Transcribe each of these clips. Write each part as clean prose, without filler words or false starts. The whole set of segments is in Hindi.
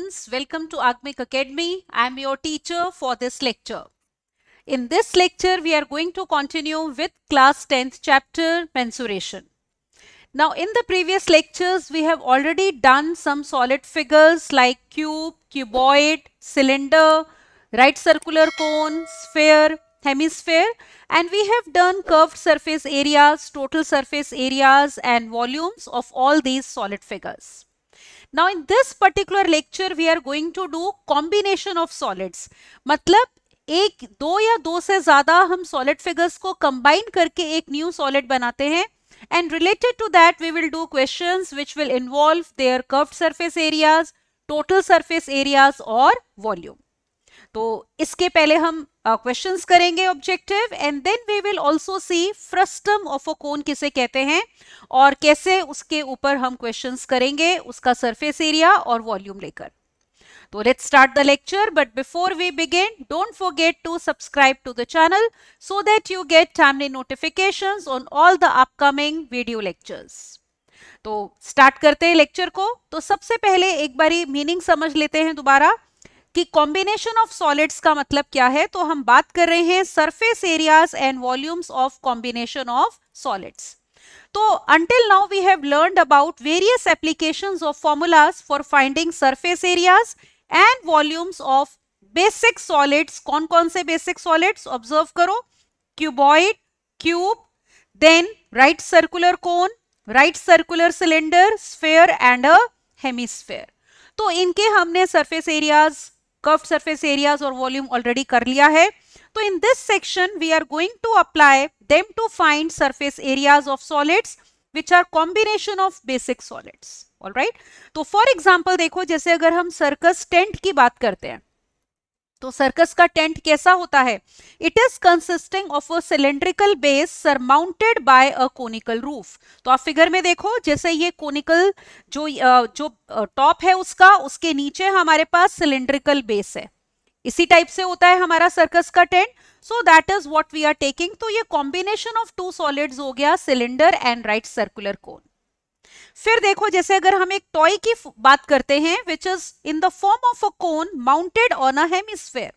students, welcome to Agmic Academy. I am your teacher for this lecture. In this lecture, we are going to continue with class 10th chapter mensuration. Now, in the previous lectures, we have already done some solid figures like cube, cuboid, cylinder, right circular cone, sphere, hemisphere, and we have done curved surface areas, total surface areas, and volumes of all these solid figures. Now in this particular lecture we are going to do combination of solids. मतलब एक दो या दो से ज्यादा हम solid figures को combine करके एक new solid बनाते हैं, and related to that we will do questions which will involve their curved surface areas, total surface areas और volume. तो इसके पहले हम क्वेश्चंस करेंगे objective, and then we will also see frustum of a cone किसे कहते हैं और कैसे उसके ऊपर हम क्वेश्चंस करेंगे उसका सरफेस एरिया और वॉल्यूम लेकर. तो let's start the lecture, but before we begin don't forget to subscribe to the channel so that you get timely notifications on all the upcoming video lectures. तो स्टार्ट करते हैं लेक्चर को. तो सबसे पहले एक बारी मीनिंग समझ लेते हैं दोबारा कि कॉम्बिनेशन ऑफ सॉलिड्स का मतलब क्या है. तो हम बात कर रहे हैं surface areas and volumes of combination of solids. तो until now we have learned about various applications of formulas for finding surface areas and volumes of basic solids. कौन कौन से basic solids observe करो. cuboid, cube, then right circular cone, right circular cylinder, sphere and a hemisphere. तो इनके हमने surface areas, curved surface areas और volume already कर लिया है. तो in this section we are going to apply them to find surface areas of solids which are combination of basic solids. All right. तो for example देखो, जैसे अगर हम सर्कस टेंट की बात करते हैं तो सर्कस का टेंट कैसा होता है. It is consisting of a cylindrical base surmounted by a conical roof. तो आप फिगर में देखो, जैसे ये कोनिकल जो टॉप है उसका, उसके नीचे हमारे पास सिलेंड्रिकल बेस है. इसी टाइप से होता है हमारा सर्कस का tent. So that is what we are taking. तो ये कॉम्बिनेशन ऑफ टू सॉलिड्स हो गया, cylinder and right circular cone. फिर देखो, जैसे अगर हम एक टॉय की बात करते हैं which is in the form of a cone mounted on a hemisphere.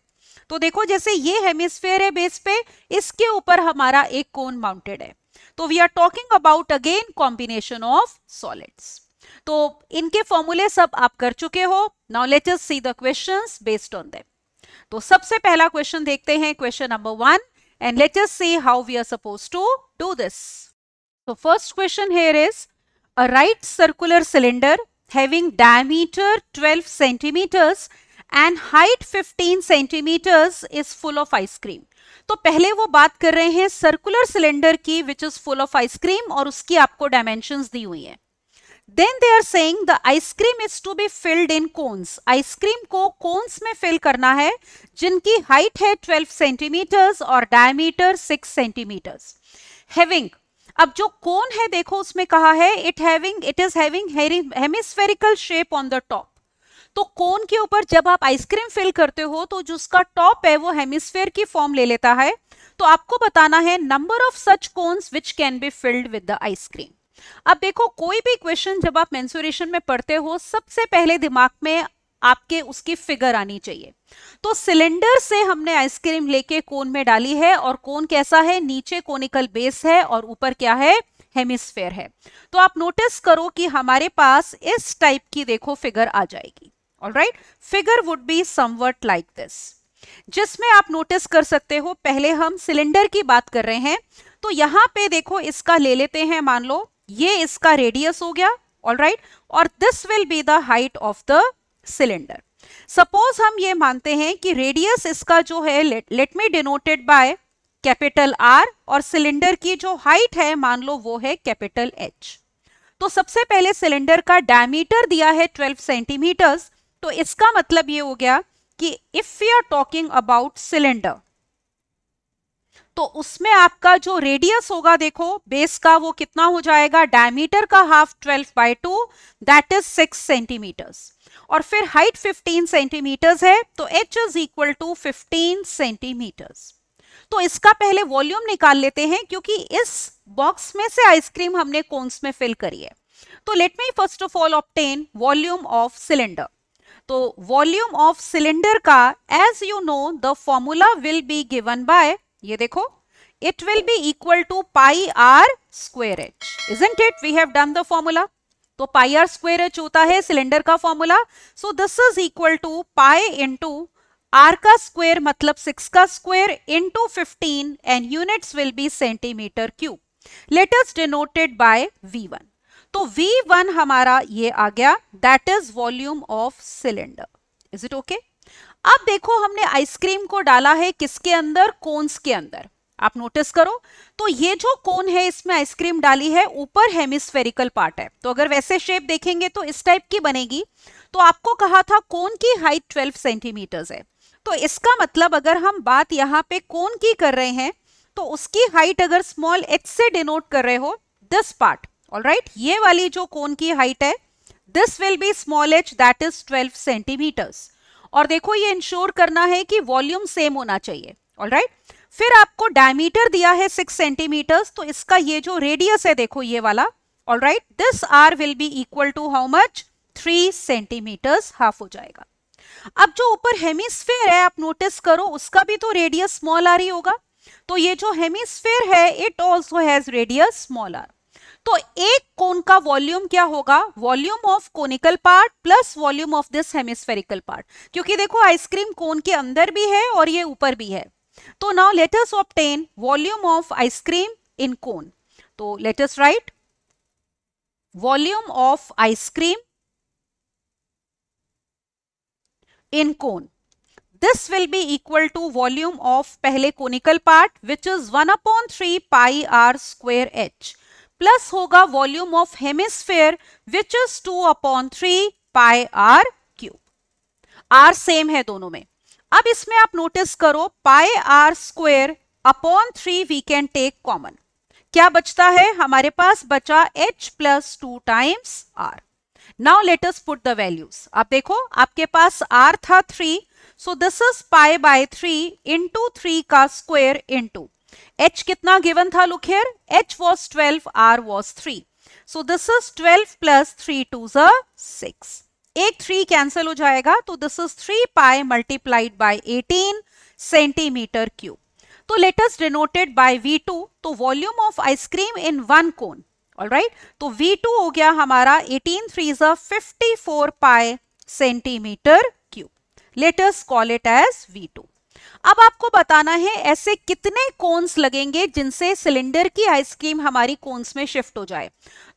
तो देखो, जैसे ये हेमिस्फेयर है बेस पे, इसके ऊपर हमारा एक कोन माउंटेड है. तो we are talking about again combination of solids. तो इनके फॉर्मूले सब आप कर चुके हो. Now let us see the questions based on them. तो सबसे पहला क्वेश्चन देखते हैं, question number 1, and let us see how we are supposed to do this. So first question here is a right circular cylinder having diameter 12 centimeters and height 15 centimeters is full of ice cream. तो पहले वो बात कर रहे हैं सर्कुलर सिलेंडर की which is full of ice cream और उसकी आपको डायमेंशंस दी हुई हैं. Then they are saying the ice cream is to be filled in cones. Ice cream को कोन्स में फिल करना है जिनकी हाइट है 12 सेंटीमीटर्स और डायमीटर 6 सेंटीमीटर्स. हैविंग, अब जो कोन है देखो उसमें कहा है it is having hemispherical shape on the top. तो कोन के ऊपर जब आप आइसक्रीम फिल करते हो तो जो उसका टॉप है वो हेमिस्फेयर की फॉर्म ले लेता है. तो आपको बताना है number of such cones which can be filled with the ice cream. अब देखो, कोई भी क्वेश्चन जब आप मेंसुरेशन में पढ़ते हो सबसे पहले दिमाग में आपके उसकी फिगर आनी चाहिए. तो सिलेंडर से हमने आइसक्रीम लेके कोन में डाली है और कोन कैसा है, नीचे कोनिकल बेस है और ऊपर क्या है, हेमिस्फेयर है. तो आप नोटिस करो कि हमारे पास इस टाइप की देखो फिगर आ जाएगी. Alright, figure would be somewhat like this, जिसमें आप नोटिस कर सकते हो पहले हम सिलेंडर की बात कर रहे हैं. तो यहां पे देखो इसका ले लेते हैं, मान लो ये इसका रेडियस हो गया. ऑलराइट, और this will be the height of the cylinder. Suppose हम ये मानते हैं कि रेडियस इसका जो है let me denoted by capital R और सिलेंडर की जो हाइट है मान लो वो है कैपिटल एच. तो सबसे पहले सिलेंडर का डायमीटर दिया है 12 सेंटीमीटर्स. तो इसका मतलब ये हो गया कि if we are talking about cylinder तो उसमें आपका जो रेडियस होगा देखो बेस का वो कितना हो जाएगा, डायमीटर का हाफ 12/2 दैट इज 6 सेंटीमीटर्स. और फिर हाइट 15 सेंटीमीटर्स है तो h is equal to 15 centimetres. तो इसका पहले वॉल्यूम निकाल लेते हैं क्योंकि इस बॉक्स में से आइसक्रीम हमने कोन्स में फिल करी है. तो let me first of all obtain volume of cylinder. तो वॉल्यूम ऑफ सिलेंडर का as you know the formula will be given by, ये देखो, it will be equal to pi r square h, isn't it? We have done the formula. तो pi r square h होता है सिलेंडर का formula. So this is equal to pi into r का स्क्वायर मतलब 6 का square into 15 and units will be centimetre cube. Let us denoted by v1. तो v1 हमारा ये आ गया, that is volume of cylinder. Is it okay? अब देखो हमने आइसक्रीम को डाला है किसके अंदर? कोन्स के अंदर. आप नोटिस करो तो ये जो कोन है इसमें आइसक्रीम डाली है, ऊपर हेमिस्फेरिकल पार्ट है. तो अगर वैसे शेप देखेंगे तो इस टाइप की बनेगी. तो आपको कहा था कोन की हाइट 12 सेंटीमीटर्स है. तो इसका मतलब अगर हम बात यहाँ पे कोन की कर रहे हैं तो उसकी हाइट अगर स्मॉल h से डिनोट कर रहे हो, दिस पार्ट, ऑलराइट, ये वाली जो कोन की हाइट है, this will be small h, that is 12 centimetres. और देखो ये इंश्योर करना है कि वॉल्यूम सेम होना चाहिए. ऑलराइट, फिर आपको डायमीटर दिया है 6 सेंटीमीटर्स. तो इसका ये जो रेडियस है देखो ये वाला, alright, this r will be equal to how much? 3 centimetres, half हो जाएगा. अब जो ऊपर हेमिस्फेयर है आप नोटिस करो उसका भी तो रेडियस स्मॉल r ही होगा. तो ये जो हेमिस्फेयर है it also has radius small r. तो एक कोन का वॉल्यूम क्या होगा? Volume of conical part plus volume of this hemispherical part. क्योंकि देखो आइसक्रीम कोन के अंदर भी है और ये ऊपर भी है. तो now let us obtain volume of ice cream in cone. तो let us write volume of ice cream in cone. This will be equal to volume of पहले conical part which is 1/3 pi r square h plus होगा volume of hemisphere which is 2/3 pi r cube. r same है दोनों में. अब इसमें आप नोटिस करो pi r square upon 3 we can take common. क्या बचता है? हमारे पास बचा h plus 2 times r. Now let us put the values. आप देखो आपके पास r था 3. So this is pi by 3 into 3 का square into h कितना given था? Look here, h was 12, r was 3. So this is 12 plus 3 to the 6. एक 3 कैंसिल हो जाएगा तो this is 3 pi multiplied by 18 centimetre cube. तो let us denoted by v2. तो volume of ice cream in one cone, alright, तो v2 हो गया हमारा 18 3 54 pi centimetre cube. Let us call it as V2. अब आपको बताना है ऐसे कितने कोन्स लगेंगे जिनसे सिलेंडर की आइसक्रीम हमारी कोन्स में शिफ्ट हो जाए.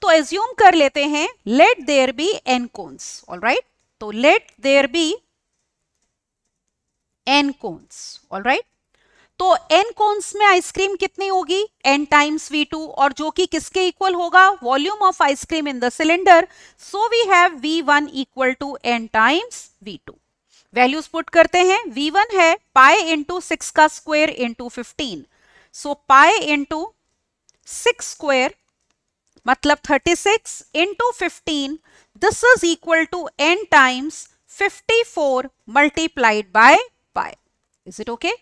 तो एज्यूम कर लेते हैं let there be n cones, alright. तो let there be n cones, alright. तो n कोन्स में आइसक्रीम कितनी होगी? n टाइम्स v2, और जो कि किसके इक्वल होगा? Volume of ice cream in the cylinder. So we have v1 equal to n times v2. Values put करते हैं. v1 है पाई इंटू 6 का square into 15. So pi into 6 square मतलब 36 into 15. This is equal to n times 54 multiplied by pi. Is it okay?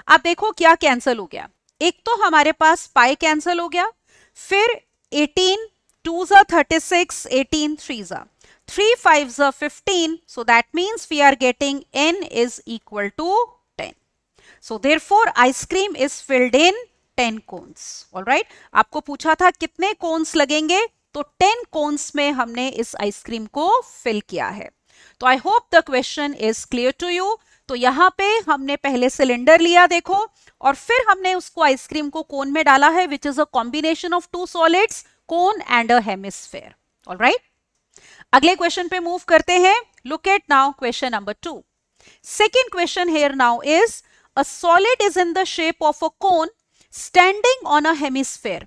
अब देखो क्या कैंसिल हो गया. एक तो हमारे पास पाई कैंसिल हो गया, फिर 18 2 36, 18 3 3 5 15. So that means we are getting n is equal to 10. So therefore ice cream is filled in 10 cones. Alright. आपको पूछा था कितने कोन्स लगेंगे, तो 10 कोन्स में हमने इस आइसक्रीम को फिल किया है. तो I hope the question is clear to you. तो यहाँ पे हमने पहले सिलेंडर लिया देखो, और फिर हमने उसको आइसक्रीम को कोन में डाला है which is a combination of two solids, cone and a hemisphere. Alright, अगले क्वेश्चन पे मूव करते हैं. Look at now question number 2. Second question here now is a solid is in the shape of a cone standing on a hemisphere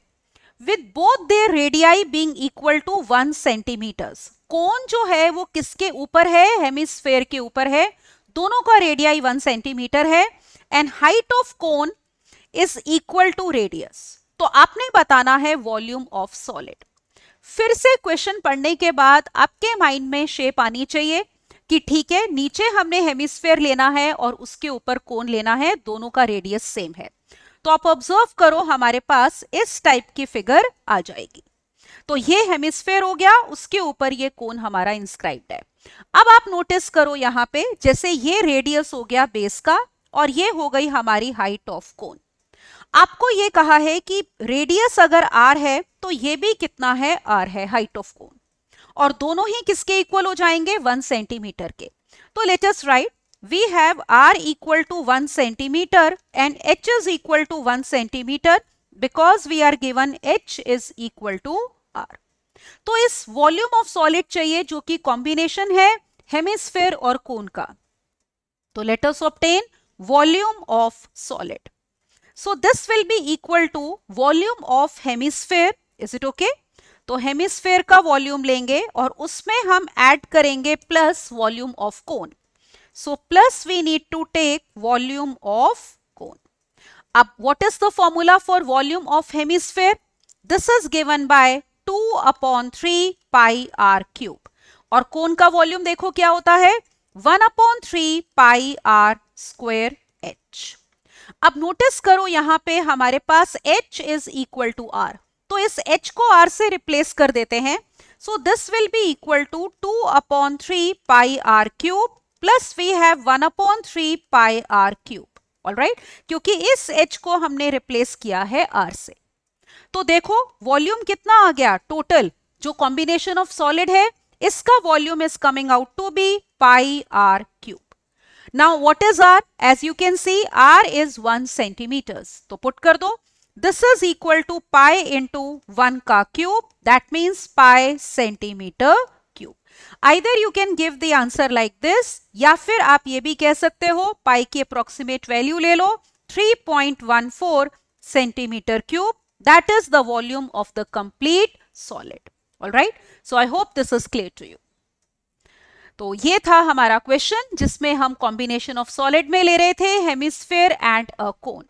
with both their radii being equal to 1 centimetres. Cone जो है वो किसके ऊपर है? हेमिस्फेयर के ऊपर है. दोनों का रेडियाई 1 सेंटीमीटर है and height of cone is equal to radius. तो आपने बताना है वॉल्यूम ऑफ सॉलिड. फिर से क्वेश्चन पढ़ने के बाद आपके माइंड में शेप आनी चाहिए कि ठीक है, नीचे हमने हेमिस्फेयर लेना है और उसके ऊपर कोन लेना है, दोनों का रेडियस सेम है. तो आप ऑब्जर्व करो हमारे पास इस टाइप की फिगर आ जाएगी. तो ये हेमिस्फेयर हो गया, उसके ऊपर ये कोन हमारा इंस्क्राइब्ड है. अब आप नोटिस करो यहाँ पे, जैसे ये रेडियस हो गया बेस का और ये हो गई हमारी हाइट ऑफ कोन। आपको ये कहा है कि रेडियस अगर r है तो ये भी कितना है, r है, हाइट ऑफ कोन, और दोनों ही किसके इक्वल हो जाएंगे, 1 सेंटीमीटर के। तो let us write, we have r equal to 1 centimetre and h is equal to 1 centimetre because we are given h is equal to r। तो इस वॉल्यूम ऑफ सॉलिड चाहिए जो कि कॉम्बिनेशन है हेमिस्फेयर और कोन का। तो let us obtain volume of solid. So this will be equal to volume of hemisphere. Is it okay? तो हेमिस्फेयर का वॉल्यूम लेंगे और उसमें हम ऐड करेंगे plus volume of cone. So plus we need to take volume of cone. अब what is the formula for volume of hemisphere? This is given by 2/3 pi r cube, और कोन का वॉल्यूम देखो क्या होता है, 1/3 पाई r स्क्वायर h। अब नोटिस करो यहां पे हमारे पास h is equal to r, तो इस h को r से रिप्लेस कर देते हैं। So this will be equal to 2/3 pi r cube plus we have 1/3 pi r cube. Alright, क्योंकि इस h को हमने रिप्लेस किया है r से। तो देखो वॉल्यूम कितना आ गया टोटल, जो कॉम्बिनेशन ऑफ सॉलिड है इसका volume is coming out to be pi r cube. Now what is r? As you can see, r is 1 centimeters. तो पुट कर दो, this is equal to pi into 1 का cube, that means pi centimeter cube. Either you can give the answer like this, या फिर आप ये भी कह सकते हो pi की approximate value ले लो 3.14 centimeter cube. That is the volume of the complete solid. Alright, so I hope this is clear to you. तो ये था हमारा क्वेश्चन जिसमें हम कॉम्बिनेशन ऑफ सॉलिड में ले रहे थे हेमिस्फेयर एंड अ कोन।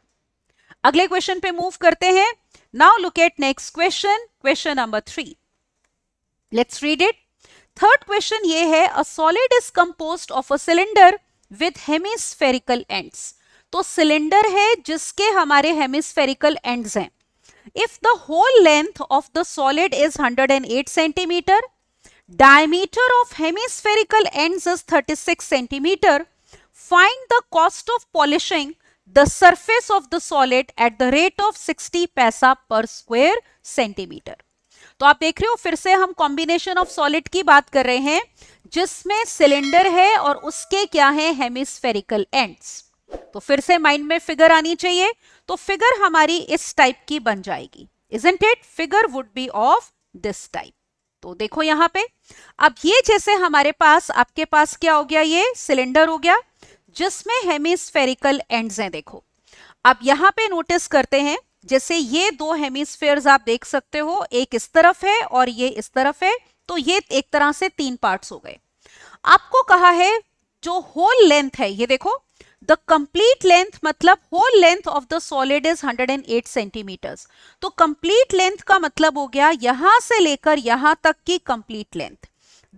अगले क्वेश्चन पे मूव करते हैं। Now look at next question, question number 3। Let's read it. Third question ये है, a solid is composed of a cylinder with hemispherical ends. तो सिलेंडर है जिसके हमारे हेमिस्फेरिकल एंड्स हैं। If the whole length of the solid is 108 centimetres, diameter of hemispherical ends is 36 centimeter. Find the cost of polishing the surface of the solid at the rate of 60 पैसा per square centimeter. तो आप देख रहे हो फिर से हम कॉम्बिनेशन ऑफ सॉलिड की बात कर रहे हैं जिसमें सिलेंडर है और उसके क्या है, हेमिस्फेरिकल एंड्स। तो फिर से माइंड में फिगर आनी चाहिए, तो फिगर हमारी इस टाइप की बन जाएगी, isn't it? Figure would B of this type. तो देखो यहां पे, अब ये जैसे हमारे पास, आपके पास क्या हो गया, ये सिलेंडर हो गया जिसमें हेमिस्फेरिकल एंड्स हैं। देखो अब यहां पे नोटिस करते हैं, जैसे ये दो हेमिस्फेयर्स आप देख सकते हो, एक इस तरफ है और ये इस तरफ है, तो ये एक तरह से 3 पार्ट्स हो गए। आपको कहा है जो होल लेंथ है, ये देखो द कंप्लीट लेंथ, मतलब whole length of the solid is 108 centimetres. तो कंप्लीट लेंथ का मतलब हो गया यहां से लेकर यहां तक की complete length.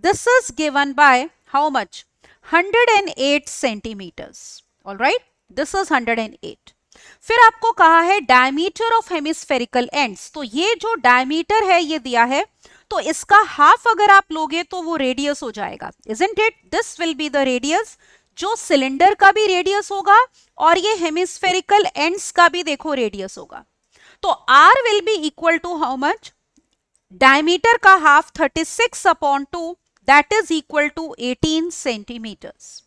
This is given by how much, 108 centimetres. Alright, this is 108। फिर आपको कहा है डायमीटर ऑफ हेमिस्फेरिकल एंड्स। तो ये जो डायमीटर है ये दिया है, तो इसका हाफ अगर आप लोगे तो वो रेडियस हो जाएगा, isn't it? This will be the radius, जो सिलेंडर का भी रेडियस होगा और ये हेमिस्फेरिकल एंड्स का भी देखो रेडियस होगा। तो r will be equal to how much, diameter का half 36/2, that is equal to 18 centimetres.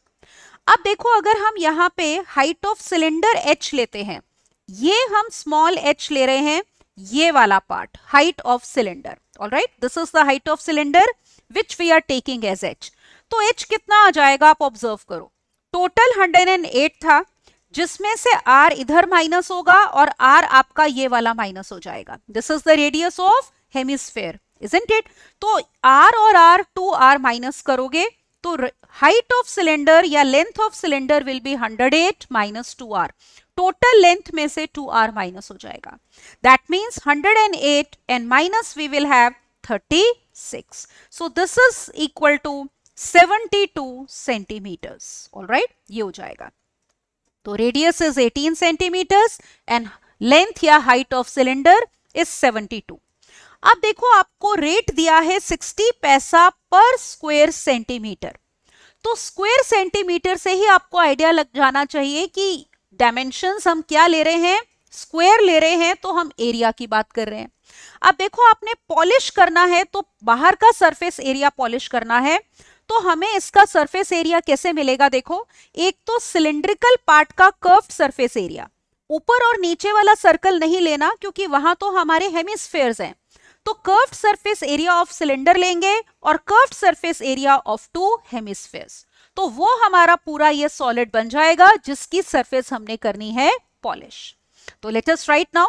अब देखो अगर हम यहाँ पे हाइट ऑफ सिलेंडर h लेते हैं, ये हम स्मॉल h ले रहे हैं, ये वाला part height of cylinder. Alright, this is the height of cylinder which we are taking as h। तो h कितना आ जाएगा, आप ऑब्जर्व करो, टोटल 108 था जिसमें से r इधर माइनस होगा और r आपका ये वाला माइनस हो जाएगा। This is the radius of hemisphere, isn't it? तो r और r 2r माइनस करोगे तो हाइट ऑफ सिलेंडर या length of cylinder will be 108 minus 2r। Total length में से 2r माइनस हो जाएगा, that means 108 and minus we will have 36। So this is equal to 72 centimetres. Alright, ये हो जाएगा। तो radius is 18 centimetres and length या हाइट ऑफ सिलेंडर इज 72। अब देखो आपको रेट दिया है 60 पैसा पर स्क्वायर सेंटीमीटर, तो स्क्वायर सेंटीमीटर से ही आपको आइडिया लग जाना चाहिए कि डायमेंशंस हम क्या ले रहे हैं, स्क्वायर ले रहे हैं, तो हम एरिया की बात कर रहे हैं। अब देखो आपने पॉलिश करना है तो बाहर का सरफेस एरिया पॉलिश करना है, तो हमें इसका सरफेस एरिया कैसे मिलेगा, देखो एक तो सिलिंड्रिकल पार्ट का कर्व्ड सरफेस एरिया, ऊपर और नीचे वाला सर्कल नहीं लेना क्योंकि वहां तो हमारे हेमिस्फेयर्स हैं, तो curved surface area of cylinder लेंगे और curved surface area of two hemispheres, तो वो हमारा पूरा ये सॉलिड बन जाएगा जिसकी सरफेस हमने करनी है पॉलिश। तो let us write now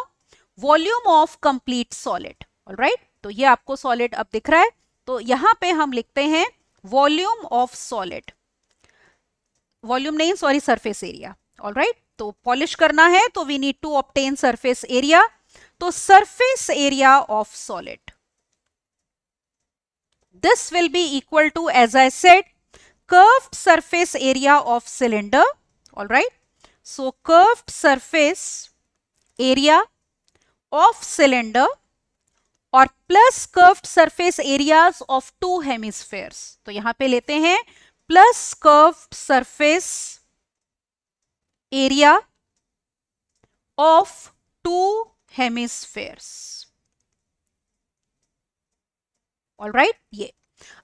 volume of complete solid. Alright, तो ये आपको सॉलिड अब दिख रहा है, तो यहां पे हम लिखते हैं वॉल्यूम ऑफ सॉलिड, वॉल्यूम नहीं सॉरी सरफेस एरिया। ऑलराइट, तो पॉलिश करना है तो we need to obtain surface area, तो surface area of solid this will be equal to as I said curved surface area of cylinder. All right, so curved surface area of cylinder और plus curved surface areas of two hemispheres, तो यहां पे लेते हैं plus curved surface area of two hemispheres. Alright, ये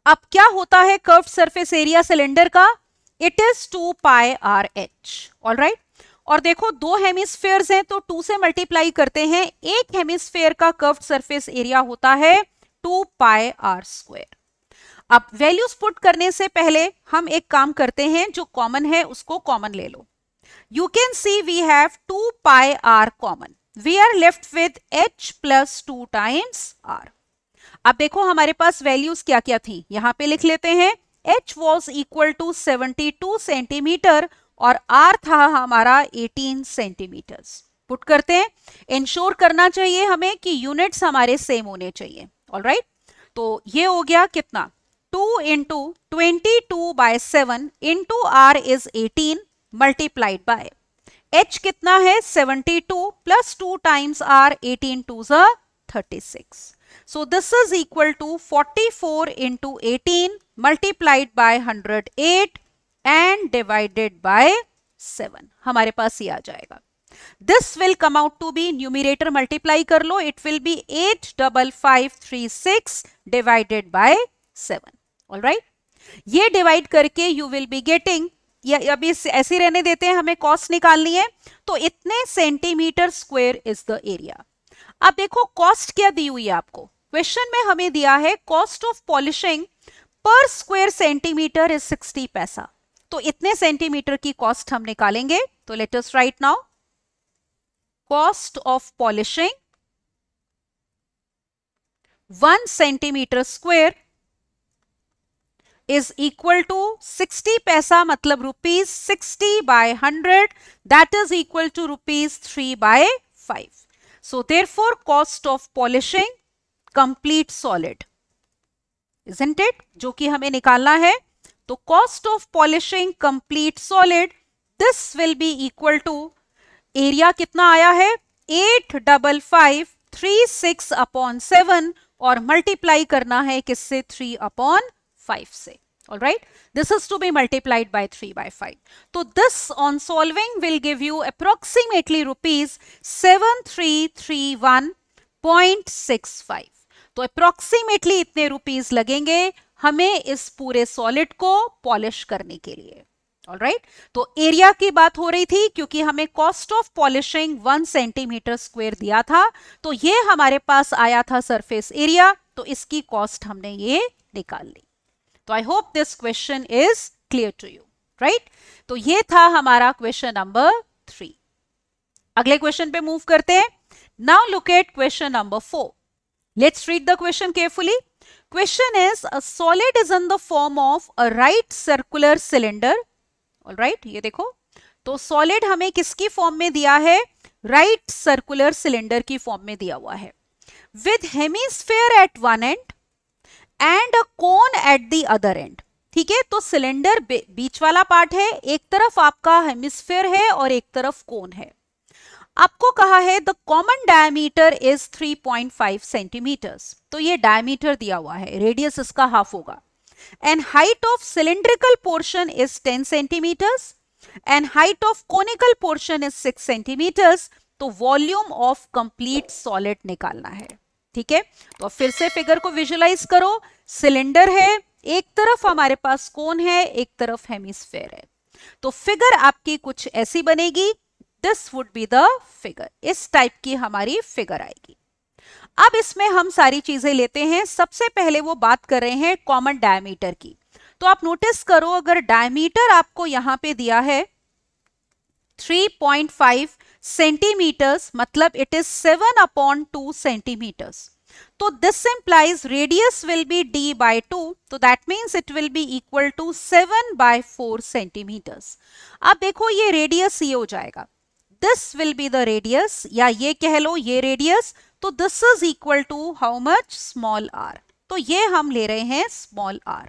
अब क्या होता है कर्व्ड सरफेस एरिया सिलेंडर का, it is 2 pi r h. Alright, और देखो दो हेमिस्फेयर्स हैं तो 2 से मल्टीप्लाई करते हैं, एक हेमिस्फेयर का कर्व्ड सरफेस एरिया होता है 2 पाई आर स्क्वायर। अब वैल्यूज पुट करने से पहले हम एक काम करते हैं, जो कॉमन है उसको कॉमन ले लो। You can see we have 2 pi r common, we are left with h plus 2 times r। अब देखो हमारे पास वैल्यूज क्या क्या थी, यहां पे लिख लेते हैं h was equal to 72 centimetre और r था हमारा 18 सेंटीमीटर्स। पुट करते हैं, इंश्योर करना चाहिए हमें कि यूनिट्स हमारे सेम होने चाहिए। ऑलराइट, तो ये हो गया कितना 2 into 22/7 into r is 18 multiplied by h कितना है 72 plus 2 times r 18 2 36। So this is equal to 44 into 18 multiplied by 108 and divided by 7। हमारे पास ये आ जाएगा। This will come out to be numerator multiply कर लो, it will be 85536 divided by 7। Alright, ये डिवाइड करके you will be getting, या अभी ऐसे रहने देते हैं, हमें कॉस्ट निकालनी है, तो इतने centimetre square is the area. अब देखो कॉस्ट क्या दी हुई है आपको, क्वेश्चन में हमें दिया है कॉस्ट ऑफ पॉलिशिंग पर स्क्वायर सेंटीमीटर इज 60 पैसा, तो इतने सेंटीमीटर की कॉस्ट हम निकालेंगे। तो let us write now cost of polishing 1 centimetre square is equal to 60 paisa, मतलब rupees 60/100, that is equal to rupees 3/5। So therefore cost of polishing complete solid, isn't it, जो कि हमें निकालना है, तो cost of polishing complete solid this will be equal to area कितना आया है 85536/7 और मल्टीप्लाई करना है किससे 3/5 से। All right, this is to be multiplied by 3/5. So this on solving will give you approximately rupees 7331.65। तो approximately इतने रुपीस लगेंगे हमें इस पूरे सॉलिड को पॉलिश करने के लिए। All right, तो एरिया की बात हो रही थी क्योंकि हमें cost of polishing 1 centimetre square दिया था, तो ये हमारे पास आया था सरफेस एरिया, तो इसकी कॉस्ट हमने ये निकाल ली। तो I hope this question is clear to you, right. तो ये था हमारा क्वेश्चन नंबर 3। अगले क्वेश्चन पे मूव करते हैं। Now look at question number 4। Let's read the question carefully. Question is a solid is in the form of a right circular cylinder. Alright, ये देखो, तो सॉलिड हमें किसकी फॉर्म में दिया है, राइट सर्कुलर सिलेंडर की फॉर्म में दिया हुआ है, with hemisphere at one end and a cone at the other end. ठीक है, तो सिलेंडर बीच वाला पार्ट है, एक तरफ आपका हेमिस्फेयर है और एक तरफ कोन है। आपको कहा है the common diameter is 3.5 centimetres, तो ये डायमीटर दिया हुआ है, रेडियस इसका हाफ होगा. And height of cylindrical portion is 10 centimetres and height of conical portion is 6 centimetres. तो वॉल्यूम ऑफ कंप्लीट सॉलिड निकालना है. ठीक है, तो फिर से फिगर को विजुलाइज करो. सिलेंडर है, एक तरफ हमारे पास कोन है, एक तरफ हेमिस्फेयर है. तो फिगर आपकी कुछ ऐसी बनेगी. This would be the figure. इस टाइप की हमारी फिगर आएगी. अब इसमें हम सारी चीजें लेते हैं. सबसे पहले वो बात कर रहे हैं कॉमन डायमीटर की. तो आप नोटिस करो, अगर डायमीटर आपको यहां पे दिया है 3.5 सेंटीमीटर्स, मतलब इट इज 7/2 सेंटीमीटर्स. तो this implies radius will be d by 2. तो that means it will be equal to 7/4 centimetres. अब देखो ये रेडियस ये हो जाएगा. This will be the radius, या ये कह लो ये रेडियस. तो this is equal to how much, small r. तो ये हम ले रहे हैं स्मॉल r.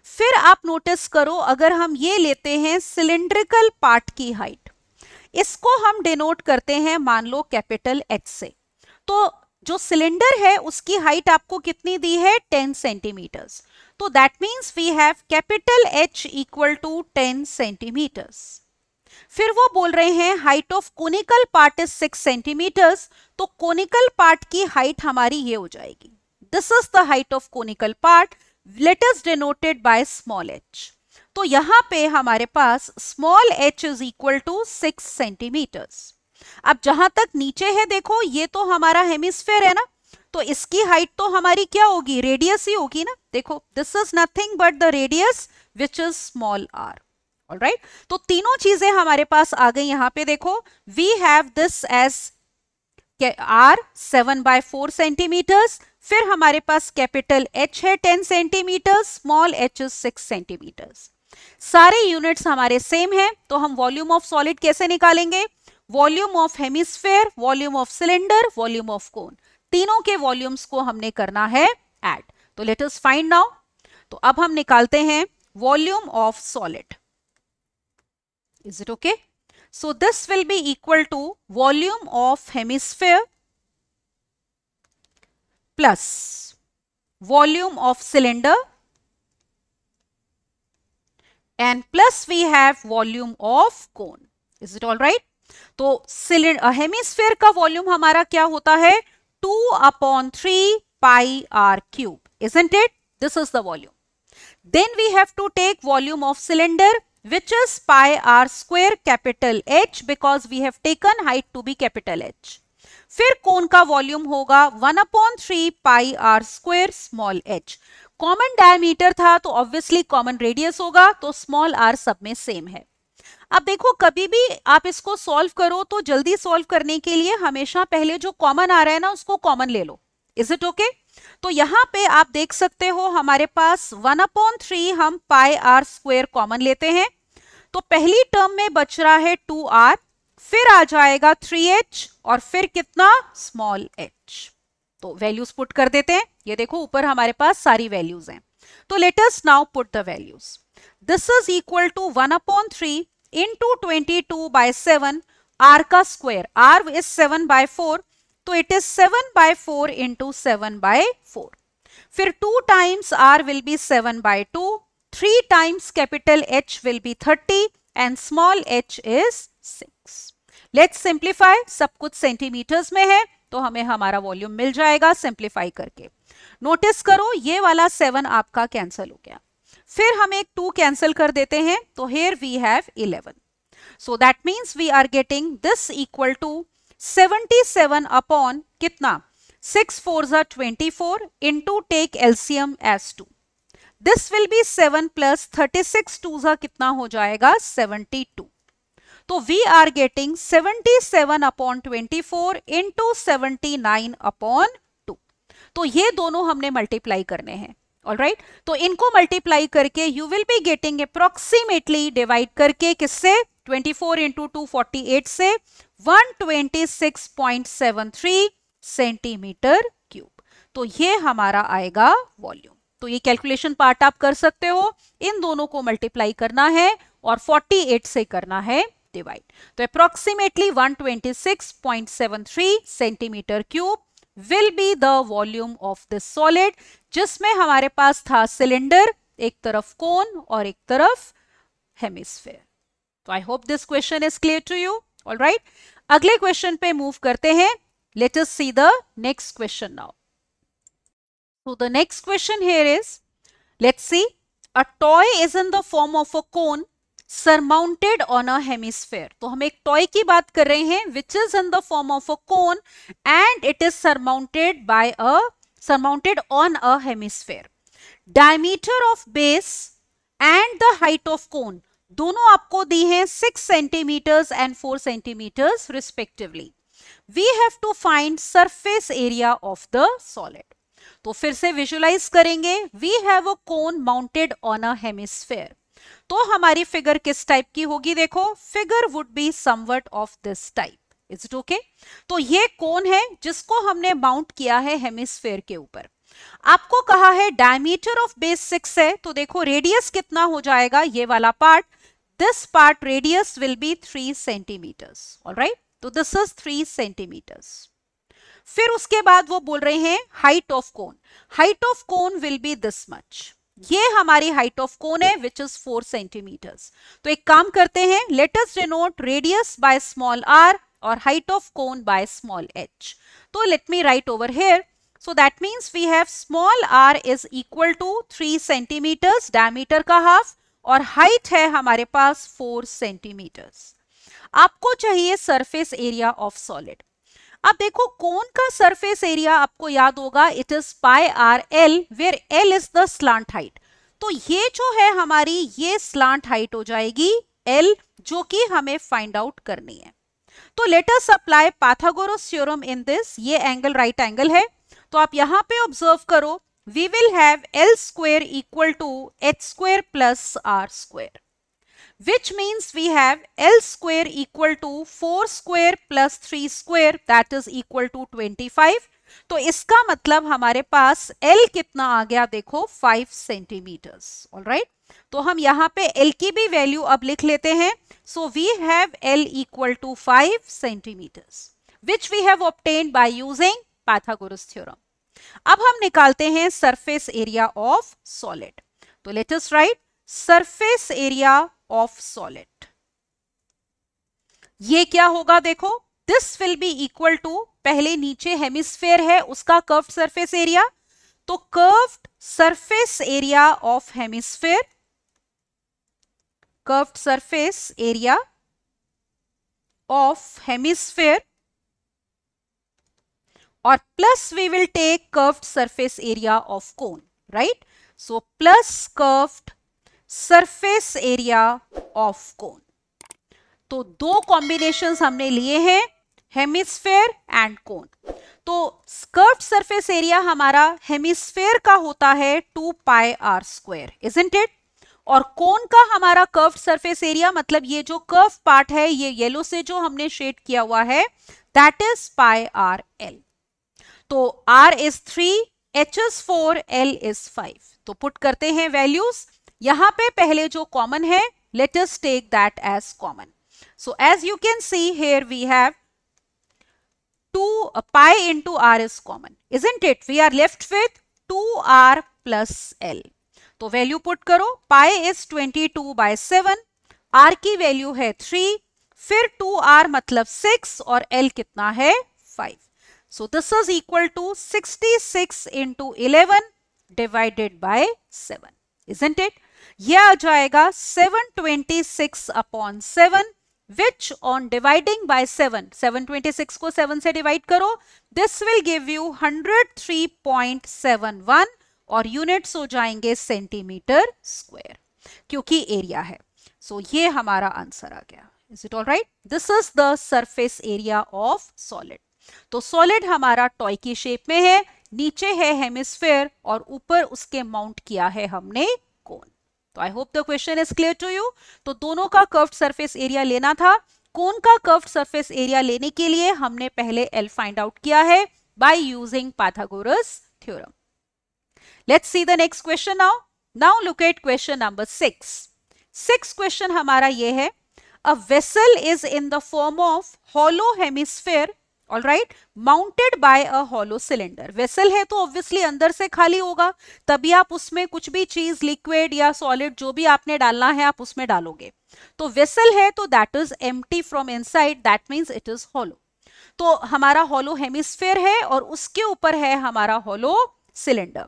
फिर आप नोटिस करो, अगर हम ये लेते हैं सिलिंड्रिकल पार्ट की हाइट, इसको हम डिनोट करते हैं मान लो कैपिटल H से. तो जो सिलेंडर है उसकी हाइट आपको कितनी दी है, 10 सेंटीमीटर्स. तो that means we have capital H equal to 10 centimetres. फिर वो बोल रहे हैं height of conical part is 6 centimetres. तो कोनिकल पार्ट की हाइट हमारी ये हो जाएगी. This is the height of conical part. Let us denoted by small h. तो यहां पे हमारे पास small h is equal to 6 centimetres. अब जहां तक नीचे है देखो, ये तो हमारा हेमिस्फेयर है ना, तो इसकी हाइट तो हमारी क्या होगी, रेडियस ही होगी ना. देखो this is nothing but the radius which is small r. Alright, तो तीनों चीजें हमारे पास आ गई. यहां पे देखो, we have this as r 7/4 centimetres. फिर हमारे पास कैपिटल H है 10 centimetres, small h is 6 centimetres. सारे यूनिट्स हमारे सेम हैं. तो हम वॉल्यूम ऑफ सॉलिड कैसे निकालेंगे, volume of hemisphere, volume of cylinder, volume of cone, तीनों के वॉल्यूम्स को हमने करना है ऐड. तो लेट अस फाइंड नाउ. तो अब हम निकालते हैं volume of solid. Is it okay? So this will be equal to volume of hemisphere plus volume of cylinder and plus we have volume of cone. Is it all right? तो हेमिस्फेयर का वॉल्यूम हमारा क्या होता है, 2/3 pi r cube, isn't it? This is the volume. Then we have to take volume of cylinder, which is pi r square capital H, because we have taken height to be capital H. फिर कोन का वॉल्यूम होगा 1/3 pi r square small h. Common diameter था तो ऑब्वियसली कॉमन रेडियस होगा, तो स्मॉल r सब में सेम है. अब देखो, कभी भी आप इसको सॉल्व करो तो जल्दी सॉल्व करने के लिए हमेशा पहले जो कॉमन आ रहा है ना उसको कॉमन ले लो. Is it okay? तो यहां पे आप देख सकते हो हमारे पास 1/3 हम पाई r स्क्वायर कॉमन लेते हैं. तो पहली टर्म में बच रहा है 2r, फिर आ जाएगा 3h और फिर कितना, स्मॉल h. तो वैल्यूज पुट कर देते हैं. ये देखो ऊपर हमारे पास सारी वैल्यूज हैं. तो let us now put the values. This is equal to 1/3 into 22/7 r का स्क्वायर. r इज 7/4, तो इट इज 7/4 इंटू 7/4. फिर 2 times r will be 7/2, 3 times capital H will be 30 and small h is 6. Let's simplify. सब कुछ सेंटीमीटर्स में है तो हमें हमारा वॉल्यूम मिल जाएगा सिंप्लीफाई करके. नोटिस करो ये वाला 7 आपका कैंसिल हो गया, फिर हम एक 2 कैंसिल कर देते हैं, तो here we have 11. So that means we are getting this equal to 77 upon कितना, 6 4s are 24 into take LCM as 2. This will be 7 plus 36 2s are कितना हो जाएगा, 72. तो we are getting 77 upon 24 into 79 upon 2. तो ये दोनों हमने मल्टीप्लाई करने हैं. ऑलराइट, तो इनको मल्टीप्लाई करके you will be getting approximately, divide करके किससे, 24 इंटू 248 से 126.73 सेंटीमीटर क्यूब. तो ये हमारा आएगा वॉल्यूम. तो ये कैलकुलेशन पार्ट आप कर सकते हो. इन दोनों को मल्टीप्लाई करना है और 48 से करना है डिवाइड, तो approximately 126.73 centimetre cube will be the volume of this solid, जिसमें हमारे पास था सिलेंडर, एक तरफ कोन और एक तरफ हेमिस्फेयर। तो I hope this question is clear to you. Alright, अगले क्वेश्चन पे मूव करते हैं। Let us see the next question now. So the next question here is, let's see, a toy is in the form of a cone surmounted on a hemisphere. तो हम एक टॉय की बात कर रहे हैं which is in the form of a cone and it is surmounted on a hemisphere. Diameter of base and the height of cone दोनों आपको दी हैं 6 centimeters and 4 centimeters respectively. We have to find surface area of the solid. तो फिर से विजुलाइज करेंगे। We have a cone mounted on a hemisphere, तो हमारी फिगर किस टाइप की होगी? देखो, figure would be something of this type. Is it okay? तो ये कोन है जिसको हमने माउंट किया है हेमिस्फेयर के ऊपर। आपको कहा है डायमीटर ऑफ बेस 6 है, तो देखो रेडियस कितना हो जाएगा? ये वाला part, this part radius will be 3 centimetres. Alright, तो दिस इज 3 सेंटीमीटर्स। फिर उसके बाद वो बोल रहे हैं height of cone. Height of cone will be this much, ये हमारी हाइट ऑफ कोन है विच इज 4 सेंटीमीटर्स। तो एक काम करते हैं, let us denote radius by small r और height of cone by small h। तो let me write over here, so that means we have small r is equal to 3 centimetres, diameter का हाफ, और हाइट है हमारे पास 4 सेंटीमीटर्स। आपको चाहिए सरफेस एरिया ऑफ सॉलिड। अब देखो, कोन का सरफेस एरिया आपको याद होगा, it is pi r l, where l is the slant height. तो ये जो है हमारी, ये स्लांट हाइट हो जाएगी एल, जो कि हमें फाइंड आउट करनी है। तो let us apply Pythagoras theorem in this. ये एंगल राइट एंगल है, तो आप यहां पे ऑब्जर्व करो, we will have l square equal to h square plus r square, which means we have L square equal to 4 square plus 3 square, that is equal to 25. तो इसका मतलब हमारे पास L कितना आ गया? देखो 5 सेंटीमीटर्स। ऑलराइट, तो हम यहाँ पे L की भी वैल्यू अब लिख लेते हैं। So we have L equal to 5 centimeters, which we have obtained by using Pythagoras theorem. अब हम निकालते हैं सरफेस एरिया ऑफ सॉलिड। तो let us write surface area of solid. ये क्या होगा? देखो, this will be equal to, पहले नीचे हेमिस्फेयर है उसका कर्व्ड सरफेस एरिया, तो curved surface area of hemisphere, curved surface area of hemisphere, और plus we will take curved surface area of cone. Right, so plus curved surface area of cone. तो दो कॉम्बिनेशंस हमने लिए हैं, हेमिस्फेयर एंड कोन। तो कर्व्ड सरफेस एरिया हमारा हेमिस्फेयर का होता है 2 pi r square, isn't it? और कोन का हमारा कर्व्ड सरफेस एरिया, मतलब ये जो कर्व पार्ट है, ये येलो से जो हमने शेड किया हुआ है, that is pi r L. तो r is 3, h is 4, l is 5। तो पुट करते हैं वैल्यूज। यहां पे पहले जो कॉमन है, let us take that as common. So as you can see here, we have 2 pi into r is common, isn't it? We are left with 2r plus l. तो वैल्यू पुट करो, pi is 22 by 7, r की वैल्यू है 3, फिर 2r मतलब 6 और l कितना है 5. So this is equal to 66 into 11 divided by 7, isn't it? यह आ जाएगा 726 upon 7, which on dividing by 7, 726 को 7 से डिवाइड करो, this will give you 103.71 और यूनिट्स हो जाएंगे सेंटीमीटर स्क्वायर, क्योंकि एरिया है। सो ये हमारा आंसर आ गया। Is it all right? This is the surface area of solid. तो सॉलिड हमारा टॉय की शेप में है, नीचे है हेमिस्फेयर और ऊपर उसके माउंट किया है हमने कोन। तो I hope the question is clear to you. तो दोनों का कर्व्ड सरफेस एरिया लेना था। कोन का कर्व्ड सरफेस एरिया लेने के लिए हमने पहले एल फाइंड आउट किया है by using Pythagoras theorem. Let's see the next question now. Now look at question number 6। 6 question हमारा ये है, A vessel is in the form of hollow hemisphere, all right, mounted by a hollow cylinder. Vessel है तो obviously अंदर से खाली होगा, तभी आप उसमें कुछ भी चीज लिक्विड या सॉलिड जो भी आपने डालना है आप उसमें डालोगे. तो वेसल है तो that is empty from inside, that means it is hollow. तो हमारा हॉलो हेमिस्फेयर है और उसके ऊपर है हमारा hollow cylinder.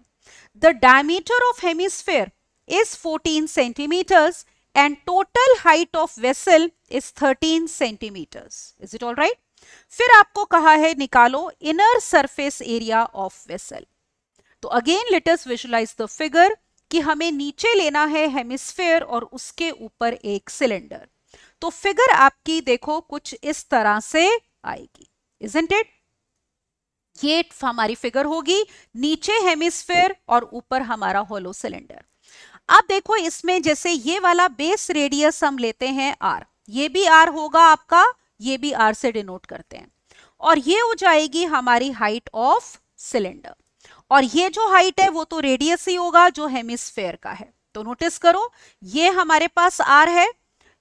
The diameter of hemisphere is 14 centimeters and total height of vessel is 13 centimeters. Is it all right? फिर आपको कहा है निकालो inner surface area of vessel. तो again let us visualize the figure कि हमें नीचे लेना है हेमिस्फेयर और उसके ऊपर एक सिलेंडर. तो फिगर आपकी देखो कुछ इस तरह से आएगी. Isn't it? ये हमारी फिगर होगी, नीचे हेमिस्फेयर और ऊपर हमारा होलो सिलेंडर. अब देखो इसमें जैसे ये वाला बेस रेडियस हम लेते हैं r, ये भी r होगा आपका, ये भी r से डिनोट करते हैं, और ये हो जाएगी हमारी हाइट ऑफ सिलेंडर. और ये जो हाइट है वो तो रेडियस ही होगा जो हेमिस्फेयर का है. तो नोटिस करो ये हमारे पास r है,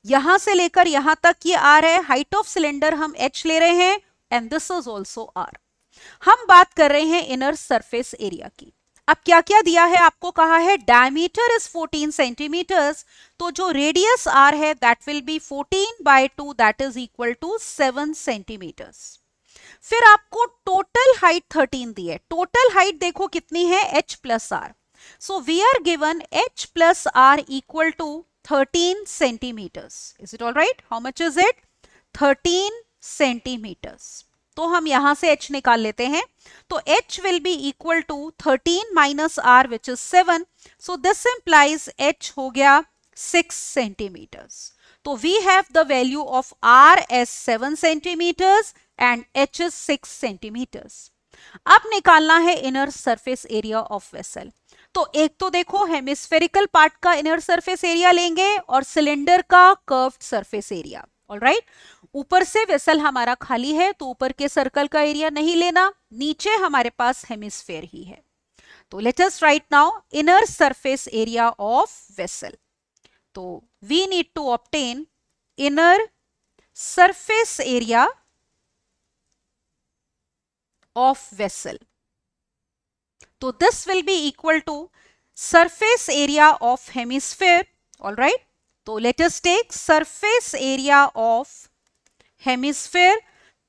यहां से लेकर यहां तक ये r है, हाइट ऑफ सिलेंडर हम h ले रहे हैं and this is also r. हम बात कर रहे हैं इनर सरफेस एरिया की. अब क्या क्या दिया है आपको, कहा है डायमीटर इज 14 सेंटीमीटर्स, तो जो रेडियस r है that will be 14/2, that is equal to 7 centimetres. फिर आपको टोटल हाइट 13 दी है. टोटल हाइट देखो कितनी है, h plus r. So we are given h plus r equal to 13 centimetres. Is it all right? How much is it? 13 centimetres. तो हम यहां से h निकाल लेते हैं. तो h will be equal to 13 minus r which is 7. So this implies h हो गया 6 centimeters. तो we have the value of r as 7 centimeters and h is 6 centimeters. अब निकालना है inner surface area of vessel. तो एक तो देखो हेमिस्फेरिकल पार्ट का इनर सरफेस एरिया लेंगे और सिलेंडर का कर्व्ड सरफेस एरिया. ऑलराइट, ऊपर से वेसल हमारा खाली है तो ऊपर के सर्कल का एरिया नहीं लेना, नीचे हमारे पास हेमिस्फेयर ही है. तो let us write now inner surface area of vessel. तो we need to obtain inner surface area of vessel. तो this will be equal to surface area of hemisphere. Alright, तो let us take surface area of hemisphere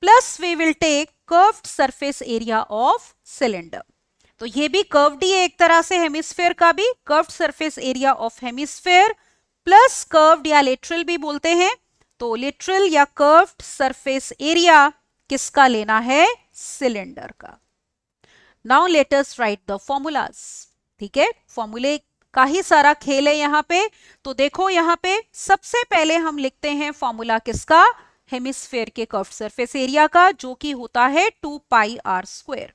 plus we will take curved surface area of cylinder. तो ये भी कर्व्ड ही है एक तरह से, हेमिस्फेयर का भी curved surface area of hemisphere plus curved या लेटरल भी बोलते हैं. तो लेटरल या कर्व्ड सरफेस एरिया किसका लेना है? सिलेंडर का. Now let us right the formulas. ठीक है, फॉर्मूले का ही सारा खेल है यहाँ पे. तो देखो यहाँ पे सबसे पहले हम लिखते हैं फॉर्मूला किसका? हेमिस्फेयर के कर्व्ड सरफेस एरिया का, जो कि होता है 2 पाई r स्क्वायर.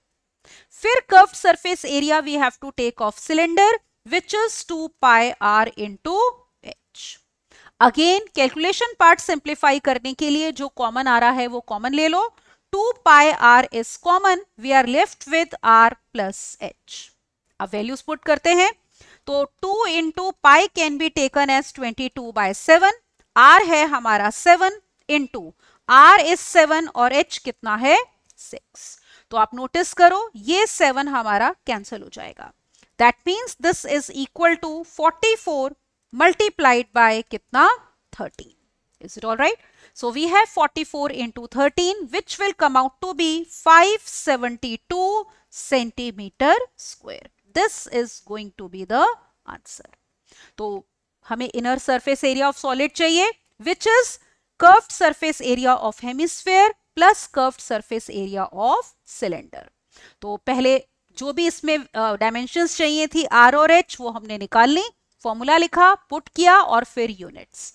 फिर curved surface area we have to take of cylinder which is 2 pi r into h. Again calculation part simplify करने के लिए जो कॉमन आ रहा है वो कॉमन ले लो. 2 pi r is common, we are left with r plus h. अब वैल्यूज पुट करते हैं. तो 2 into pi can be taken as 22/7. r है हमारा 7 इंटू r इज 7 और h कितना है? 6. तो आप नोटिस करो ये 7 हमारा कैंसिल हो जाएगा. That means this is equal to 44 multiplied by कितना? 13. Is it all right? So we have 44 into 13 which will come out to be 572 centimetre square. This is going to be the answer. तो हमें inner surface area of solid चाहिए which is curved surface area of hemisphere plus curved surface area of cylinder. तो पहले जो भी इसमें डायमेंशंस चाहिए थी r और h वो हमने निकाल ली, फॉर्मूला लिखा, पुट किया और फिर यूनिट्स.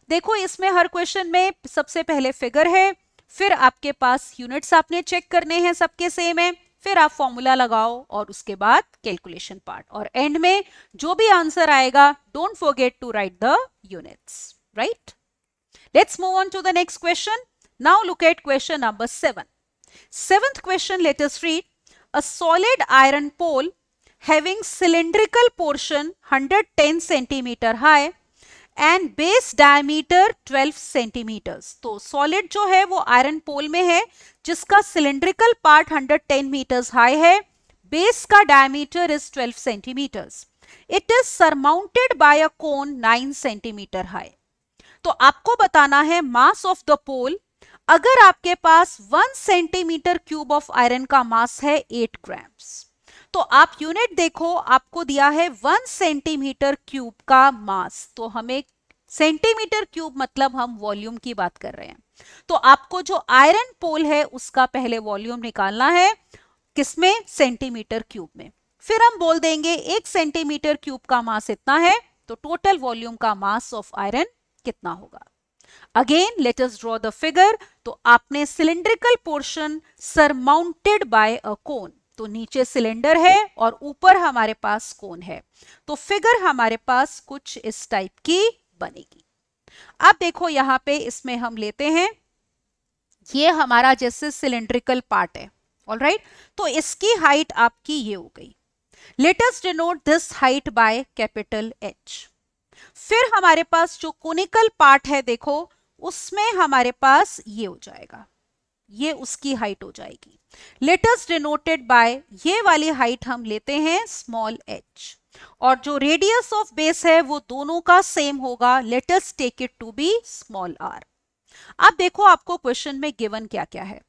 देखो इसमें हर क्वेश्चन में सबसे पहले फिगर है, फिर आपके पास यूनिट्स आपने चेक करने हैं, सबके सेम है, फिर आप फॉर्मूला लगाओ और उसके बाद कैलकुलेशन पार्ट, और एंड में जो भी आंसर आएगा don't forget to write the units. Right, let's move on to the next question. Now look at question number 7. Seventh question, let us read. A solid iron pole having cylindrical portion 110 centimeter high and base diameter 12 centimetres. तो सॉलिड जो है वो आयरन पोल में है जिसका सिलेंड्रिकल पार्ट 110 मीटर्स हाई है, बेस का diameter is 12 centimetres. It is surmounted by a cone 9 centimetre high. तो आपको बताना है मास ऑफ द पोल। अगर आपके पास 1 सेंटीमीटर क्यूब ऑफ आयरन का मास है 8 ग्राम्स, तो आप यूनिट देखो, आपको दिया है 1 सेंटीमीटर क्यूब का मास। तो हमें सेंटीमीटर क्यूब मतलब हम वॉल्यूम की बात कर रहे हैं। तो आपको जो आयरन पोल है उसका पहले वॉल्यूम निकालना है, किसमें? सेंटीमीटर क्यूब में। फिर हम बोल देंगे 1 सेंटीमीटर क्यूब का मास इतना है, तो टोटल वॉल्यूम का मास ऑफ आयरन कितना होगा। Again let us draw the figure. तो आपने cylindrical portion surmounted by a cone, तो नीचे सिलेंडर है और ऊपर हमारे पास कोन है, तो फिगर हमारे पास कुछ इस टाइप की बनेगी। अब देखो यहां पे इसमें हम लेते हैं, ये हमारा जैसे सिलेंड्रिकल पार्ट है, ऑलराइट। तो इसकी हाइट आपकी ये हो गई। Late us denote this height by capital H। फिर हमारे पास जो कोनिकल पार्ट है देखो, उसमें हमारे पास ये हो जाएगा, ये उसकी हाइट हो जाएगी। लेट अस डिनोटेड बाय, ये वाली हाइट हम लेते हैं स्मॉल h, और जो रेडियस ऑफ बेस है वो दोनों का सेम होगा। Let us take it to be small r। अब देखो आपको क्वेश्चन में गिवन क्या क्या है,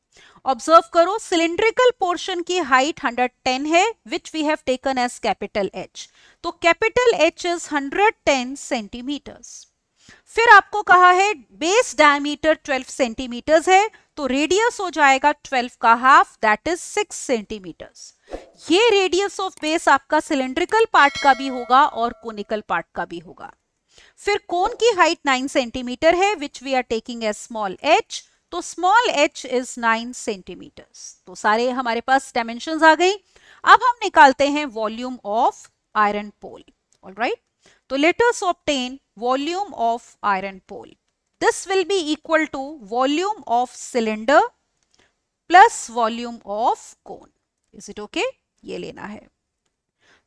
ऑब्जर्व करो। सिलिंड्रिकल पोर्शन की हाइट 110 है which we have taken as capital H। तो कैपिटल H इज 110 सेंटीमीटर्स। फिर आपको कहा है बेस डायमीटर 12 सेंटीमीटर्स है, तो रेडियस हो जाएगा 12 का हाफ, दैट इज 6 सेंटीमीटर्स। ये रेडियस ऑफ बेस आपका सिलिंड्रिकल पार्ट का भी होगा और कोनिकल पार्ट का भी होगा। फिर कोन की हाइट 9 सेंटीमीटर है which we are taking as small h, तो स्मॉल h इज 9 सेंटीमीटर्स। तो सारे हमारे पास डायमेंशंस आ गई। अब हम निकालते हैं volume of iron pole, alright. तो let us obtain volume of iron pole. This will be equal to volume of cylinder plus volume of cone. Is it okay? ये लेना है।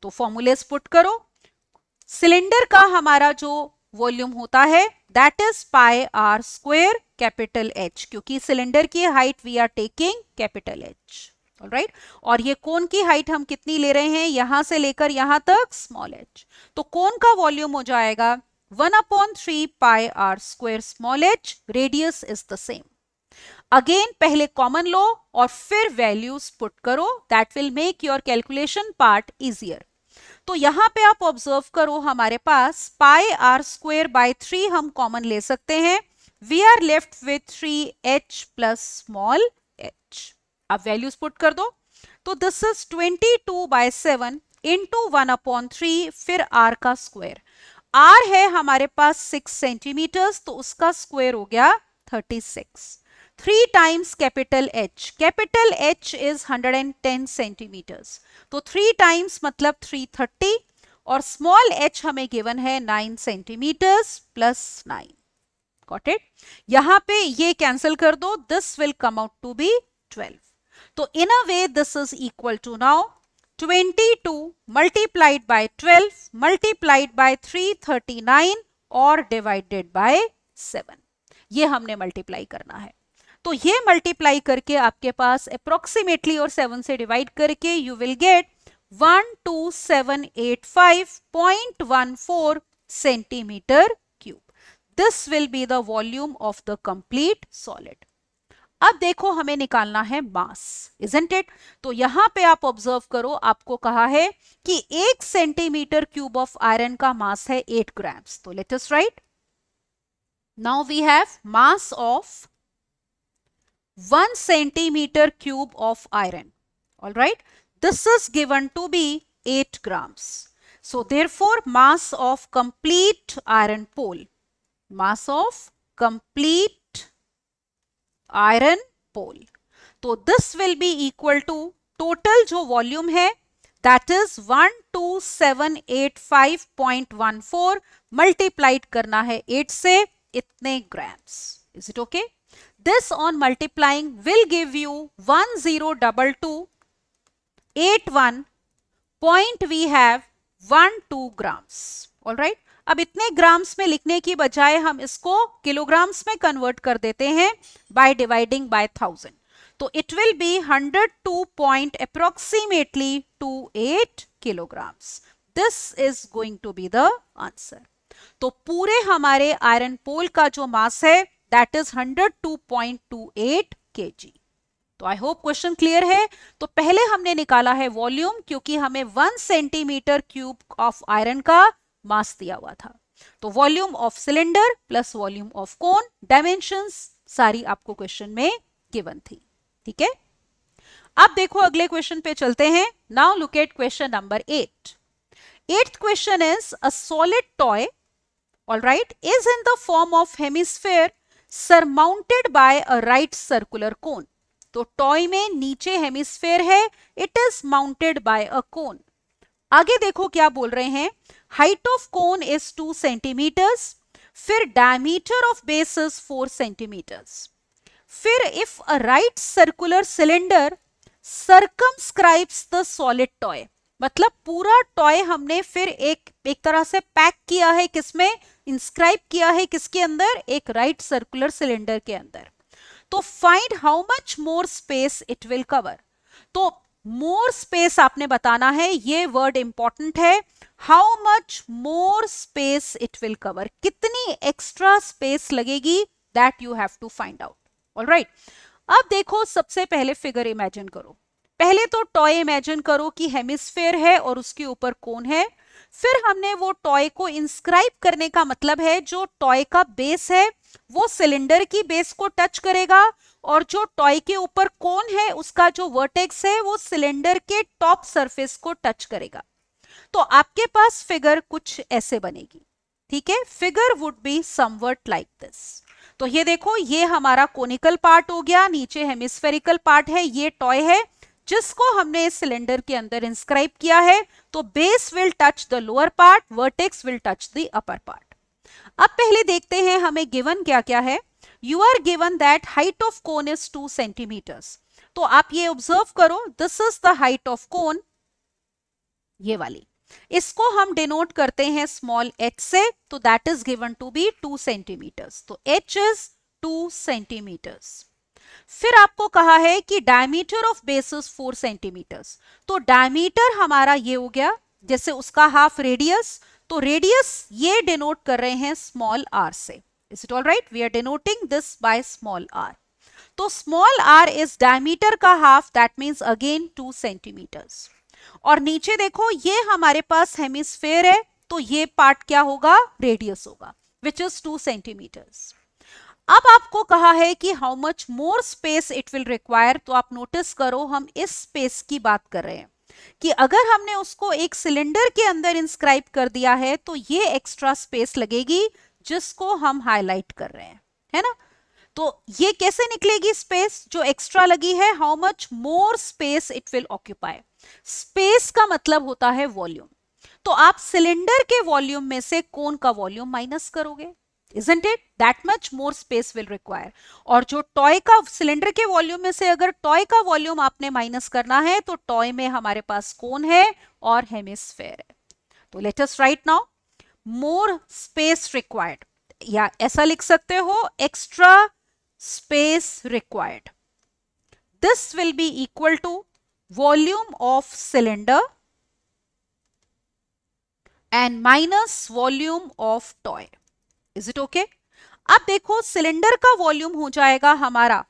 तो फॉर्मूलेस पुट करो। सिलेंडर का हमारा जो वॉल्यूम होता है that is pi r square capital H, क्योंकि सिलेंडर की height we are taking capital H, alright. और ये कोन की हाइट हम कितनी ले रहे हैं, यहां से लेकर यहां तक स्मॉल h। तो कोन का वॉल्यूम हो जाएगा 1/3 pi r square small h, radius is the same. Again पहले कॉमन लो और फिर वैल्यूज पुट करो, that will make your calculation part easier. तो यहां पे आप ऑब्जर्व करो, हमारे पास पाई आर स्क्वायर बाय 3 हम कॉमन ले सकते हैं। We are left with 3h plus small h। अब वैल्यूज पुट कर दो। तो दिस इज 22/7 इंटू 1/3, फिर r का स्क्वायर। r है हमारे पास 6 सेंटीमीटर्स, तो उसका स्क्वायर हो गया 36। 3 times capital H, capital H is 110 centimetres, तो 3 टाइम्स मतलब 330, और स्मॉल h हमें गिवन है 9 सेंटीमीटर्स प्लस 9। Got it? यहां पे ये कैंसिल कर दो, this will come out to be 12। तो in a way this is equal to now 22 multiplied by 12 multiplied by 339 और डिवाइडेड बाय 7। ये हमने मल्टीप्लाई करना है। तो ये मल्टीप्लाई करके आपके पास अप्रोक्सीमेटली और 7 से डिवाइड करके you will get 12785.14 centimetre cube. This will be the volume of the complete solid. अब देखो हमें निकालना है मास, इजंट इट? तो यहां पे आप ऑब्जर्व करो, आपको कहा है कि 1 सेंटीमीटर क्यूब ऑफ आयरन का मास है 8 ग्राम्स। तो let us write, now we have mass of 1 centimeter cube of iron, all right. This is given to be 8 grams. So therefore mass of complete iron pole, mass of complete iron pole, तो this will be equal to total जो volume है that is 12785.14 multiplied करना है 8 से, इतने grams. Is it okay? This on multiplying will give you 102281. Point we have 12 grams. All right. अब इतने ग्राम्स में लिखने की बजाय हम इसको किलोग्राम्स में कन्वर्ट कर देते हैं बाय डिवाइडिंग बाय 1000. तो it will B 102 point approximately 28 kilograms. This is going to be the answer. तो पूरे हमारे आयरन पोल का जो मास है दैट इज 102.28 kg. तो आई होप क्वेश्चन क्लियर है. तो पहले हमने निकाला है वॉल्यूम क्योंकि हमें 1 सेंटीमीटर क्यूब ऑफ आयरन का मास दिया हुआ था. तो volume of cylinder plus volume of cone, dimensions सारी आपको क्वेश्चन में गिवन थी. ठीक है, अब देखो अगले क्वेश्चन पे चलते हैं. Now look at question number 8. 8th question is a solid toy, all right, is in the form of hemisphere surmounted by a right circular cone. तो टॉय में नीचे हेमिस्फेयर है, it is mounted by a cone. आगे देखो क्या बोल रहे हैं. Height of cone is 2 centimetres, फिर diameter of base is 4 centimetres. फिर if a right circular cylinder circumscribes the solid toy, मतलब पूरा टॉय हमने फिर एक तरह से पैक किया है, किसमें इंस्क्राइब किया है, किसके अंदर, एक राइट सर्कुलर सिलेंडर के अंदर. तो find how much more space it will cover. तो मोर स्पेस आपने बताना है, ये वर्ड इंपॉर्टेंट है. How much more space it will cover, कितनी एक्स्ट्रा स्पेस लगेगी, that you have to find out. Alright, अब देखो सबसे पहले फिगर इमेजिन करो. पहले तो टॉय इमेजिन करो कि हेमिस्फेयर है और उसके ऊपर कोन है. फिर हमने वो टॉय को इंस्क्राइब करने का मतलब है जो टॉय का बेस है वो सिलेंडर की बेस को टच करेगा और जो टॉय के ऊपर कोन है उसका जो वर्टेक्स है वो सिलेंडर के टॉप सरफेस को टच करेगा. तो आपके पास फिगर कुछ ऐसे बनेगी. ठीक है, figure would be somewhat like this. तो ये देखो, ये हमारा कोनिकल पार्ट हो गया, नीचे हेमिस्फेरिकल पार्ट है, ये टॉय है जिसको हमने इस सिलेंडर के अंदर इंस्क्राइब किया है. तो base will touch the lower part, vertex will touch the upper part. अब पहले देखते हैं हमें गिवन क्या क्या है. You are given that height of cone is 2 centimetres. तो आप ये ऑब्जर्व करो, this is the height of cone, ये वाली. इसको हम डिनोट करते हैं स्मॉल h से. तो that is given to be 2 centimetres. तो h इज 2 सेंटीमीटर्स. फिर आपको कहा है कि diameter of base is 4 centimetres. तो डायमीटर हमारा ये हो गया, जैसे उसका हाफ रेडियस. तो रेडियस ये डिनोट कर रहे हैं स्मॉल r से. Is it all right? We are denoting this by small r. तो स्मॉल r इज डायमीटर का half, that means again 2 centimetres. और नीचे देखो, ये हमारे पास हेमिस्फेयर है, तो ये पार्ट क्या होगा, रेडियस होगा, विच इज 2 सेंटीमीटर्स. अब आपको कहा है कि how much more space it will require. तो आप नोटिस करो, हम इस स्पेस की बात कर रहे हैं कि अगर हमने उसको एक सिलेंडर के अंदर इंस्क्राइब कर दिया है तो ये एक्स्ट्रा स्पेस लगेगी जिसको हम हाईलाइट कर रहे हैं, है ना. तो ये कैसे निकलेगी स्पेस जो एक्स्ट्रा लगी है, how much more space it will occupy. Space का मतलब होता है वॉल्यूम. तो आप सिलेंडर के वॉल्यूम में से कोन का वॉल्यूम माइनस करोगे, isn't it? That much more space will require. और जो टॉय का सिलेंडर के वॉल्यूम में से अगर टॉय का वॉल्यूम आपने माइनस करना है तो टॉय में हमारे पास कोन है और हेमिस्फेयर है. तो let us write now, more space required, या ऐसा लिख सकते हो, extra space required. This will be equal to volume of cylinder and minus volume of toy. Is it okay? अब देखो, सिलेंडर का वॉल्यूम हो जाएगा हमारा,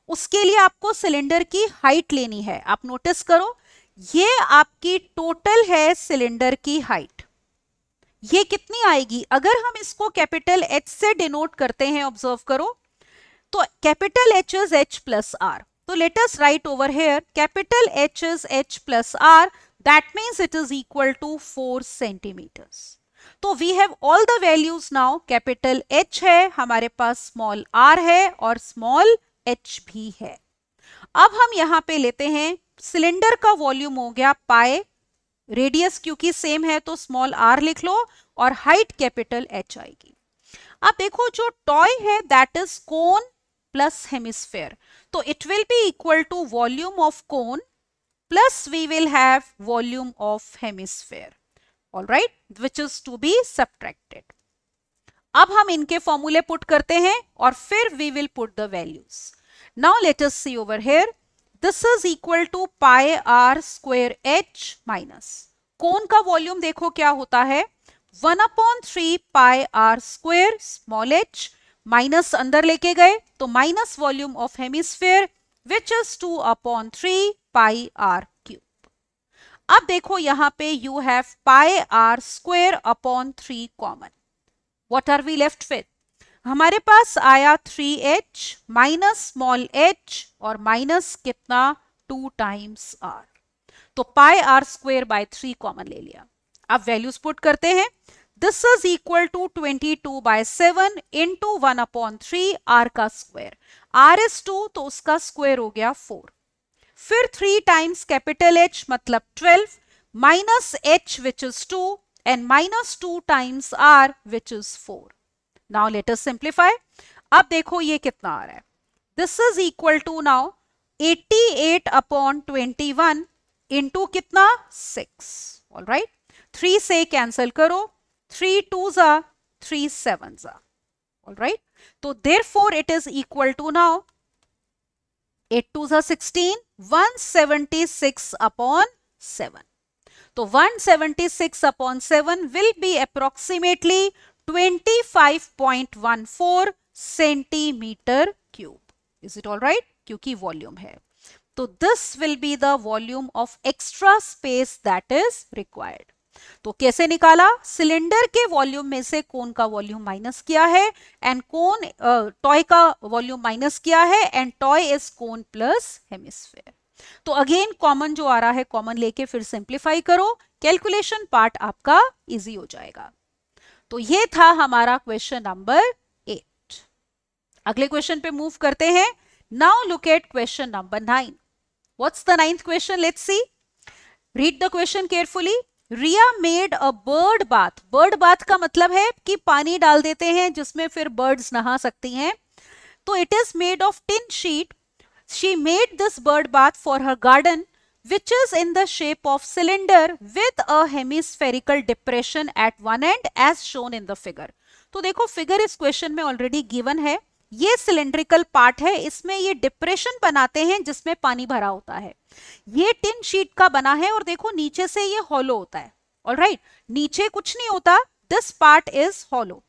उसके लिए आपको सिलेंडर की हाइट लेनी है. आप नोटिस करो, ये आपकी टोटल है सिलेंडर की हाइट. ये कितनी आएगी, अगर हम इसको कैपिटल H से डिनोट करते हैं, ऑब्जर्व करो, तो capital H is H plus r. तो let us write over here, capital H is H plus r, that means it is equal to 4 centimetres. तो we have all the values now. Capital H है, हमारे पास स्मॉल r है और स्मॉल h भी है. अब हम यहां पे लेते हैं, सिलेंडर का वॉल्यूम हो गया पाई, रेडियस क्योंकि सेम है तो स्मॉल r लिख लो, और हाइट कैपिटल H आएगी. अब देखो, जो टॉय है that is cone plus hemisphere. तो it will be equal to volume of cone plus we will have volume of hemisphere. All right, which is to be subtracted. अब हम इनके फॉर्मूले पुट करते हैं और फिर we will put the values. Now let us see over here, this is equal to pi r square h minus, cone का वॉल्यूम देखो क्या होता है, 1/3 pi r square small h, minus अंदर लेके गए तो minus volume of hemisphere which is 2/3 pi r cube. अब देखो यहां पे you have pi r square upon 3 common, what are we left with, हमारे पास आया 3h माइनस स्मॉल h और माइनस कितना 2 टाइम्स r, तो pi r square by 3 common ले लिया। अब वैल्यूज पुट करते हैं, this is equal to 22/7 into 1/3 r का स्क्वायर, r इज 2 तो उसका स्क्वायर हो गया 4, फिर 3 टाइम्स कैपिटल H मतलब 12 minus h which is 2 and minus 2 times r which is 4. Now let us simplify. अब देखो ये कितना आ रहा है, this is equal to now 88/21 into कितना 6, all right, 3 से कैंसल करो, 3 2s are 3 7s are, all right, तो therefore it is equal to now 8 2s are 16, 176/7, तो 176/7 will be approximately 25.14 centimetre cube, is it all right, क्योंकि वॉल्यूम है, तो this will be the volume of extra space that is required. तो कैसे निकाला, सिलेंडर के वॉल्यूम में से कोन का वॉल्यूम माइनस किया है एंड कोन टॉय का वॉल्यूम माइनस किया है and toy is cone plus hemisphere. तो अगेन कॉमन जो आ रहा है कॉमन लेके फिर सिंप्लीफाई करो, कैलकुलेशन पार्ट आपका इजी हो जाएगा। तो ये था हमारा क्वेश्चन नंबर 8। अगले क्वेश्चन पे मूव करते हैं। Now look at question number 9। What's the 9th question, let's see, read the question carefully. Riya made a bird bath, bird bath का मतलब है कि पानी डाल देते हैं जिसमें फिर बर्ड्स नहा सकती हैं, तो it is made of tin sheet. She made this bird bath for her garden, which is in the shape of cylinder with a hemispherical depression at one end as shown in the figure. तो देखो फिगर इस क्वेश्चन में ऑलरेडी गिवन है, ये सिलेंड्रिकल पार्ट है, इसमें ये डिप्रेशन बनाते हैं जिसमें पानी भरा होता है, ये टिन शीट का बना है और देखो नीचे से ये हॉलो होता है, ऑलराइट, नीचे कुछ नहीं होता, दिस पार्ट इज हॉलो,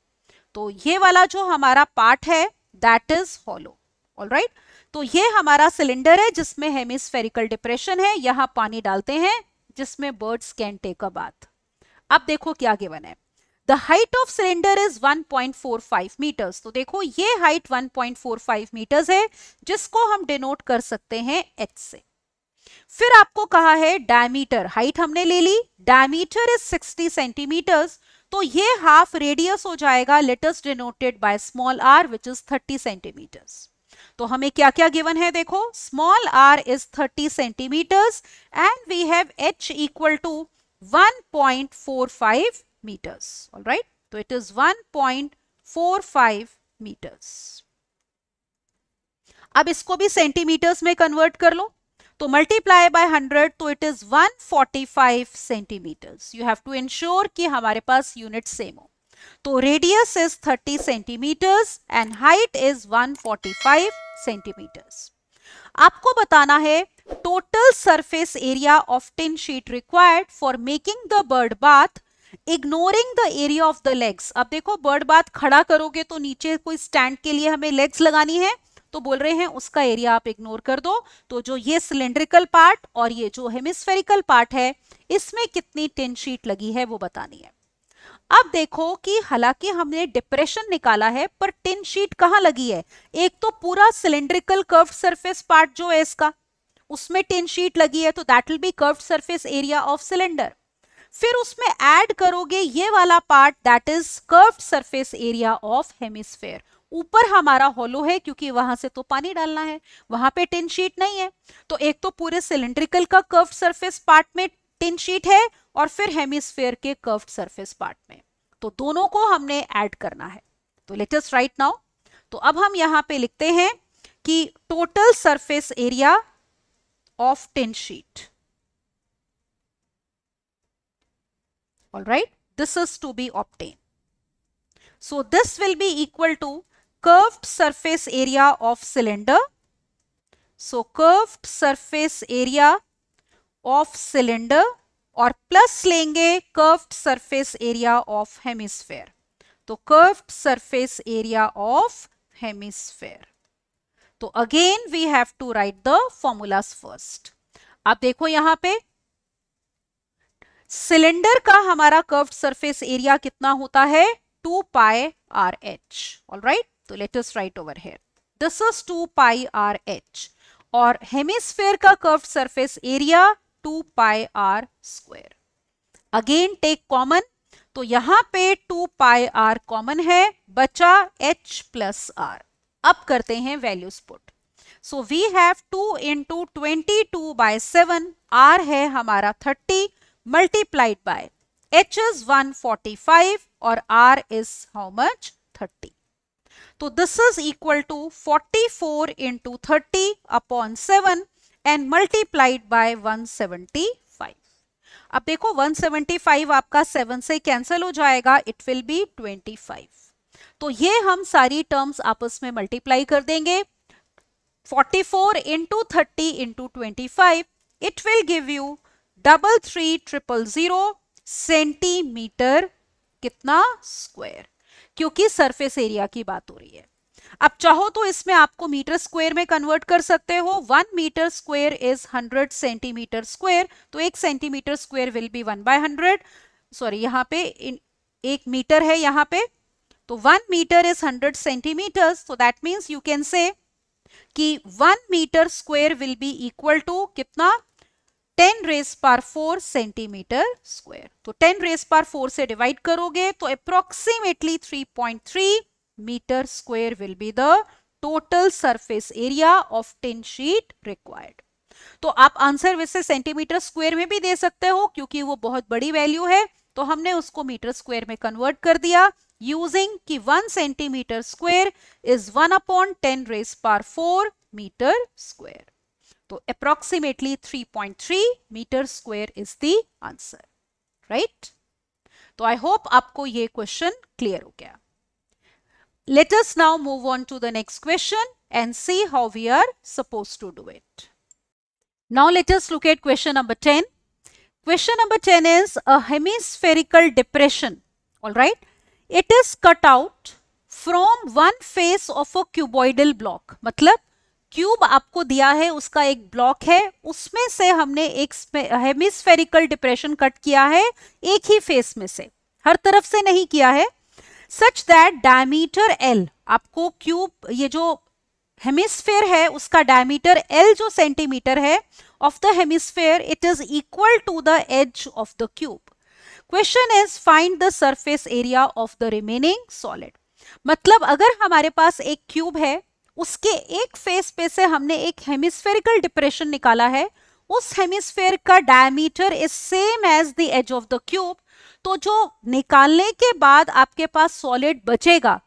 तो ये वाला जो हमारा पार्ट है दैट इज हॉलो, ऑलराइट। तो ये हमारा सिलेंडर है जिसमें हेमिस्फेरिकल डिप्रेशन है, यहां पानी डालते हैं जिसमें birds can take a bath. अब देखो क्या गिवन है, the height of cylinder is 1.45 metres, तो देखो ये हाइट 1.45 मीटर्स है जिसको हम डिनोट कर सकते हैं h से। फिर आपको कहा है डायमीटर, हाइट हमने ले ली, डायमीटर इज 60 सेंटीमीटर्स, तो ये हाफ रेडियस हो जाएगा, let us denoted by small r which is 30 centimetres. तो हमें क्या क्या गिवन है देखो, small r is 30 centimetres and we have h equal to 1.45 metres, alright, तो इट इज 1.45 मीटर्स। अब इसको भी सेंटीमीटर्स में कन्वर्ट कर लो, तो मल्टीप्लाई बाय 100 तो it is 145 centimetres. You have to ensure कि हमारे पास यूनिट सेम हो, तो radius is 30 centimetres and height is 145 centimetres. आपको बताना है total surface area of tin sheet required for making the bird bath ignoring the area of the legs. अब देखो बर्ड बाथ खड़ा करोगे तो नीचे कोई स्टैंड के लिए हमें लेग्स लगानी है, तो बोल रहे हैं उसका एरिया आप इग्नोर कर दो, तो जो ये सिलेंड्रिकल पार्ट और ये जो हेमिस्फेरिकल पार्ट है इसमें कितनी टिन शीट लगी है वो बतानी है। अब देखो कि हालांकि हमने डिप्रेशन निकाला है पर टिन शीट कहां लगी है, एक तो पूरा सिलेंड्रिकल कर्व्ड सरफेस पार्ट जो है इसका उसमें टिन शीट लगी है, तो that will B curved surface area of cylinder. फिर उसमें ऐड करोगे ये वाला part that is curved surface area of hemisphere, ऊपर हमारा हॉलो है क्योंकि वहां से तो पानी डालना है, वहां पे टिन शीट नहीं है, तो एक तो पूरे सिलेंड्रिकल का कर्व्ड सरफेस पार्ट में टिन शीट है और फिर हेमिस्फेयर के कर्व्ड सरफेस पार्ट में, तो दोनों को हमने ऐड करना है। तो लेट अस राइट नाउ, तो अब हम यहां पे लिखते हैं कि total surface area of tin sheet All right, this is to be obtained. So this will be equal to curved surface area of cylinder. So curved surface area of cylinder और प्लस लेंगे curved surface area of hemisphere. तो curved surface area of hemisphere. तो again we have to write the formulas first. आप देखो यहां पे सिलेंडर का हमारा कर्व्ड सरफेस एरिया कितना होता है 2 पाई आर एच. ऑलराइट, तो let us write over here this is 2 pi r h और हेमिस्फेयर का curved surface area 2 pi r square. Again take common, तो यहां पे 2 पाई आर कॉमन है, बचा h प्लस आर. अब करते हैं values put. So we have 2 into 22/7, r है हमारा 30 मल्टीप्लाइड बाय h इज 145 और r इज हाउ मच 30. तो this is equal to 44 into 30 upon 7 and multiplied by 175. अब देखो 175 आपका 7 से कैंसिल हो जाएगा, इट विल बी 25. तो ये हम सारी टर्म्स आपस में मल्टीप्लाई कर देंगे. 44 into 30 into 25, it will give you 33,000 centimetre कितना स्क्वायर, क्योंकि सरफेस एरिया की बात हो रही है. अब चाहो तो इसमें आपको मीटर स्क्वायर में कन्वर्ट कर सकते हो. 1 metre square is 100 centimetre square. तो 1 centimetre square will be 1/100. Sorry, यहाँ पे 1 मीटर है यहाँ पे, तो 1 metre is 100 centimetre. So that means you can say कि 1 metre square will be equal to कितना 10 रेज पावर 4 सेंटीमीटर स्क्वायर. तो 10 रेज पावर 4 से डिवाइड करोगे तो approximately 3.3 meter square will be the total surface area of tin sheet required. तो आप आंसर वैसे सेंटीमीटर स्क्वायर में भी दे सकते हो, क्योंकि वो बहुत बड़ी वैल्यू है, तो हमने उसको मीटर स्क्वायर में कन्वर्ट कर दिया यूजिंग कि 1 centimetre square is 1/10 raise power 4 metre square. तो approximately 3.3 metre square is the answer. Right, तो आई होप आपको ये क्वेश्चन क्लियर हो गया. Let us now move on to the next question and see how we are supposed to do it. Now let us look at question number 10. Question number 10 is a hemispherical depression. All right. It is cut out from one face of a cuboidal block. मतलब क्यूब आपको दिया है, उसका एक ब्लॉक है, उसमें से हमने एक हेमिस्फेरिकल डिप्रेशन कट किया है एक ही फेस में से, हर तरफ से नहीं किया है. Such that diameter L, आपको क्यूब ये जो हेमिस्फेयर है उसका डायमीटर L जो सेंटीमीटर है of the hemisphere, it is equal to the edge of the cube. Question is find the surface area of the remaining solid. मतलब अगर हमारे पास एक क्यूब है, उसके एक फेस पे से हमने एक हेमिस्फेरिकल डिप्रेशन निकाला है, उस हेमिस्फेयर का diameter is same as the edge of the cube. तो जो निकालने के बाद आपके पास सॉलिड बचेगा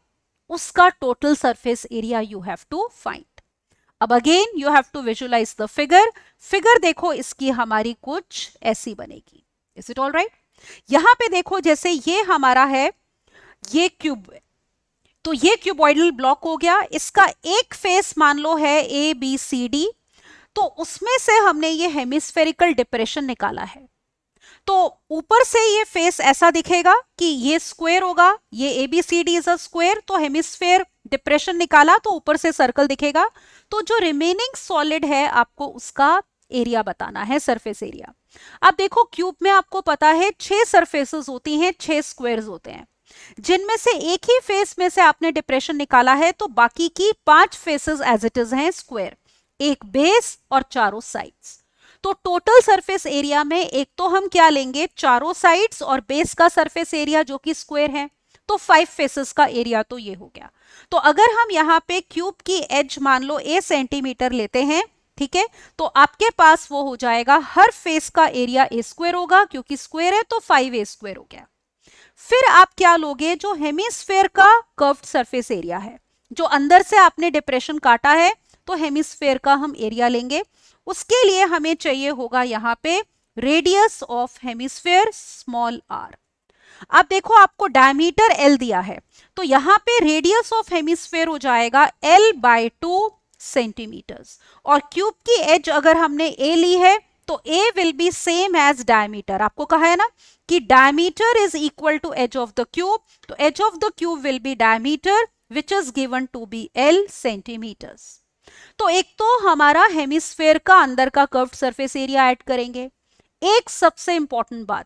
उसका total surface area you have to find. अब again you have to visualise the figure. Figure देखो इसकी हमारी कुछ ऐसी बनेगी. Is it all right? यहां पे देखो जैसे ये हमारा है, ये क्यूब, तो ये क्यूबॉइडल ब्लॉक हो गया. इसका एक फेस मान लो है ABCD, तो उसमें से हमने ये हेमिस्फेरिकल डिप्रेशन निकाला है. तो ऊपर से ये फेस ऐसा दिखेगा कि ये स्क्वायर होगा, ये ABCD इज अ स्क्वायर. तो हेमिस्फेयर डिप्रेशन निकाला तो ऊपर से सर्कल दिखेगा. तो जो रिमेनिंग सॉलिड है आपको उसका एरिया बताना है, सरफेस एरिया. अब देखो क्यूब में आपको पता है 6 सरफेसेस होती हैं, 6 स्क्वायर्स होते हैं, जिनमें से एक ही फेस में से आपने डिप्रेशन निकाला है, तो बाकी की 5 फेसेस एज इट इज हैं स्क्वायर, एक बेस और चारों साइड्स. तो टोटल सरफेस एरिया में एक तो हम क्या लेंगे, चारों साइड्स और बेस का सरफेस एरिया जो कि स्क्वायर है, तो 5 फेसेस का एरिया तो ये हो गया. तो अगर हम यहाँ पे क्यूब की एज मान लो A सेंटीमीटर लेते हैं, ठीक है, तो आपके पास वो हो जाएगा, हर फेस का एरिया A स्क्वायर होगा, क्योंकि स्क्वायर है तो 5A स्क्वायर हो गया. फिर आप क्या लोगे, जो हेमिस्फेयर का कर्व्ड सरफेस एरिया है, जो अंदर से आपने डिप्रेशन काटा है, तो हेमिस्फेयर का हम एरिया लेंगे. उसके लिए हमें चाहिए होगा यहाँ पे radius of hemisphere small r. अब देखो आपको डायमीटर एल दिया है, तो यहाँ पे रेडियस ऑफ हेमिस्फेयर हो जाएगा L/2 सेंटीमीटर्स, और क्यूब की एज अगर हमने ए ली है तो a will be same as diameter. आपको कहा है ना कि diameter is equal to edge of the cube, तो edge of the cube will be diameter which is given to be L centimetres. तो एक तो हमारा हेमिस्फेयर का अंदर का कर्व्ड सरफेस एरिया ऐड करेंगे। एक सबसे इंपॉर्टेंट बात,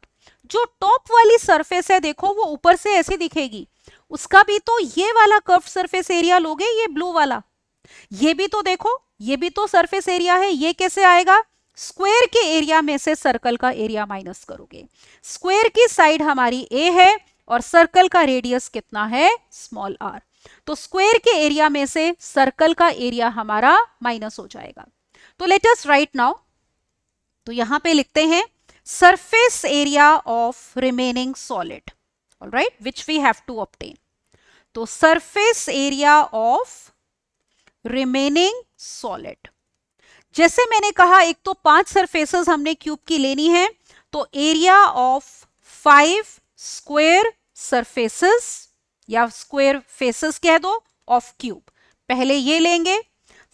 जो टॉप वाली सरफेस है देखो वो ऊपर से ऐसी दिखेगी, उसका भी तो ये वाला कर्व्ड सरफेस एरिया लोगे, ये ब्लू वाला, ये भी तो देखो, ये भी तो सरफेस एरिया है, ये कैसे आएगा? स्क्वायर के एरिया में से सर्कल का एरिया माइनस करोगे। स्क्वायर की साइड हमारी ए है और सर्कल का रेडियस कितना है? Small r. तो स्क्वायर के एरिया में से सर्कल का एरिया हमारा माइनस हो जाएगा। तो लेट अस राइट नाउ, तो यहां पे लिखते हैं surface area of remaining solid, alright, which we have to obtain. तो surface area of remaining solid, जैसे मैंने कहा एक तो 5 सरफेसेस हमने क्यूब की लेनी है, तो एरिया ऑफ 5 स्क्वायर सरफेसेस या स्क्वायर फेसेस कह दो ऑफ क्यूब, पहले ये लेंगे,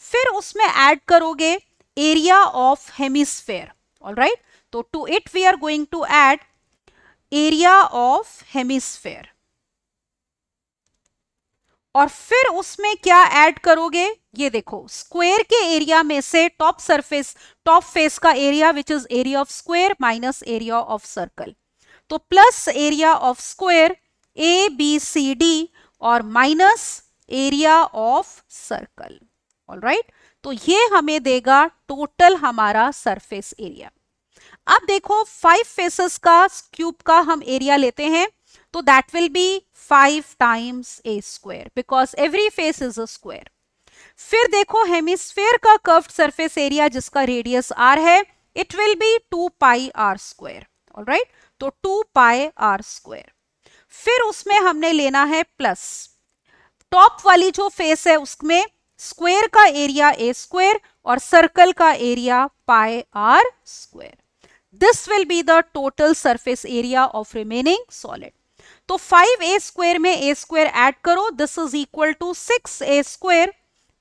फिर उसमें ऐड करोगे एरिया ऑफ हेमिस्फेयर, ऑलराइट। तो to it we are going to add area of hemisphere, और फिर उसमें क्या ऐड करोगे? ये देखो स्क्वायर के एरिया में से टॉप सरफेस, टॉप फेस का area which is area of square minus area of circle, तो plus area of square A B C D और minus area of circle, alright. तो ये हमें देगा टोटल हमारा सरफेस एरिया। अब देखो 5 फेसेस का क्यूब का हम एरिया लेते हैं, तो that will B 5 times A square because every face is a square. फिर देखो हेमिस्फेयर का कर्व्ड सरफेस एरिया जिसका रेडियस r है, it will B 2 pi r square, alright, तो 2 पाई r स्क्वायर। फिर उसमें हमने लेना है प्लस टॉप वाली जो फेस है उसमें स्क्वायर का एरिया ए स्क्वायर और सर्कल का area pi r square. This will be the total surface area of remaining solid. तो 5a स्क्वायर में a स्क्वायर ऐड करो, this is equal to 6a square,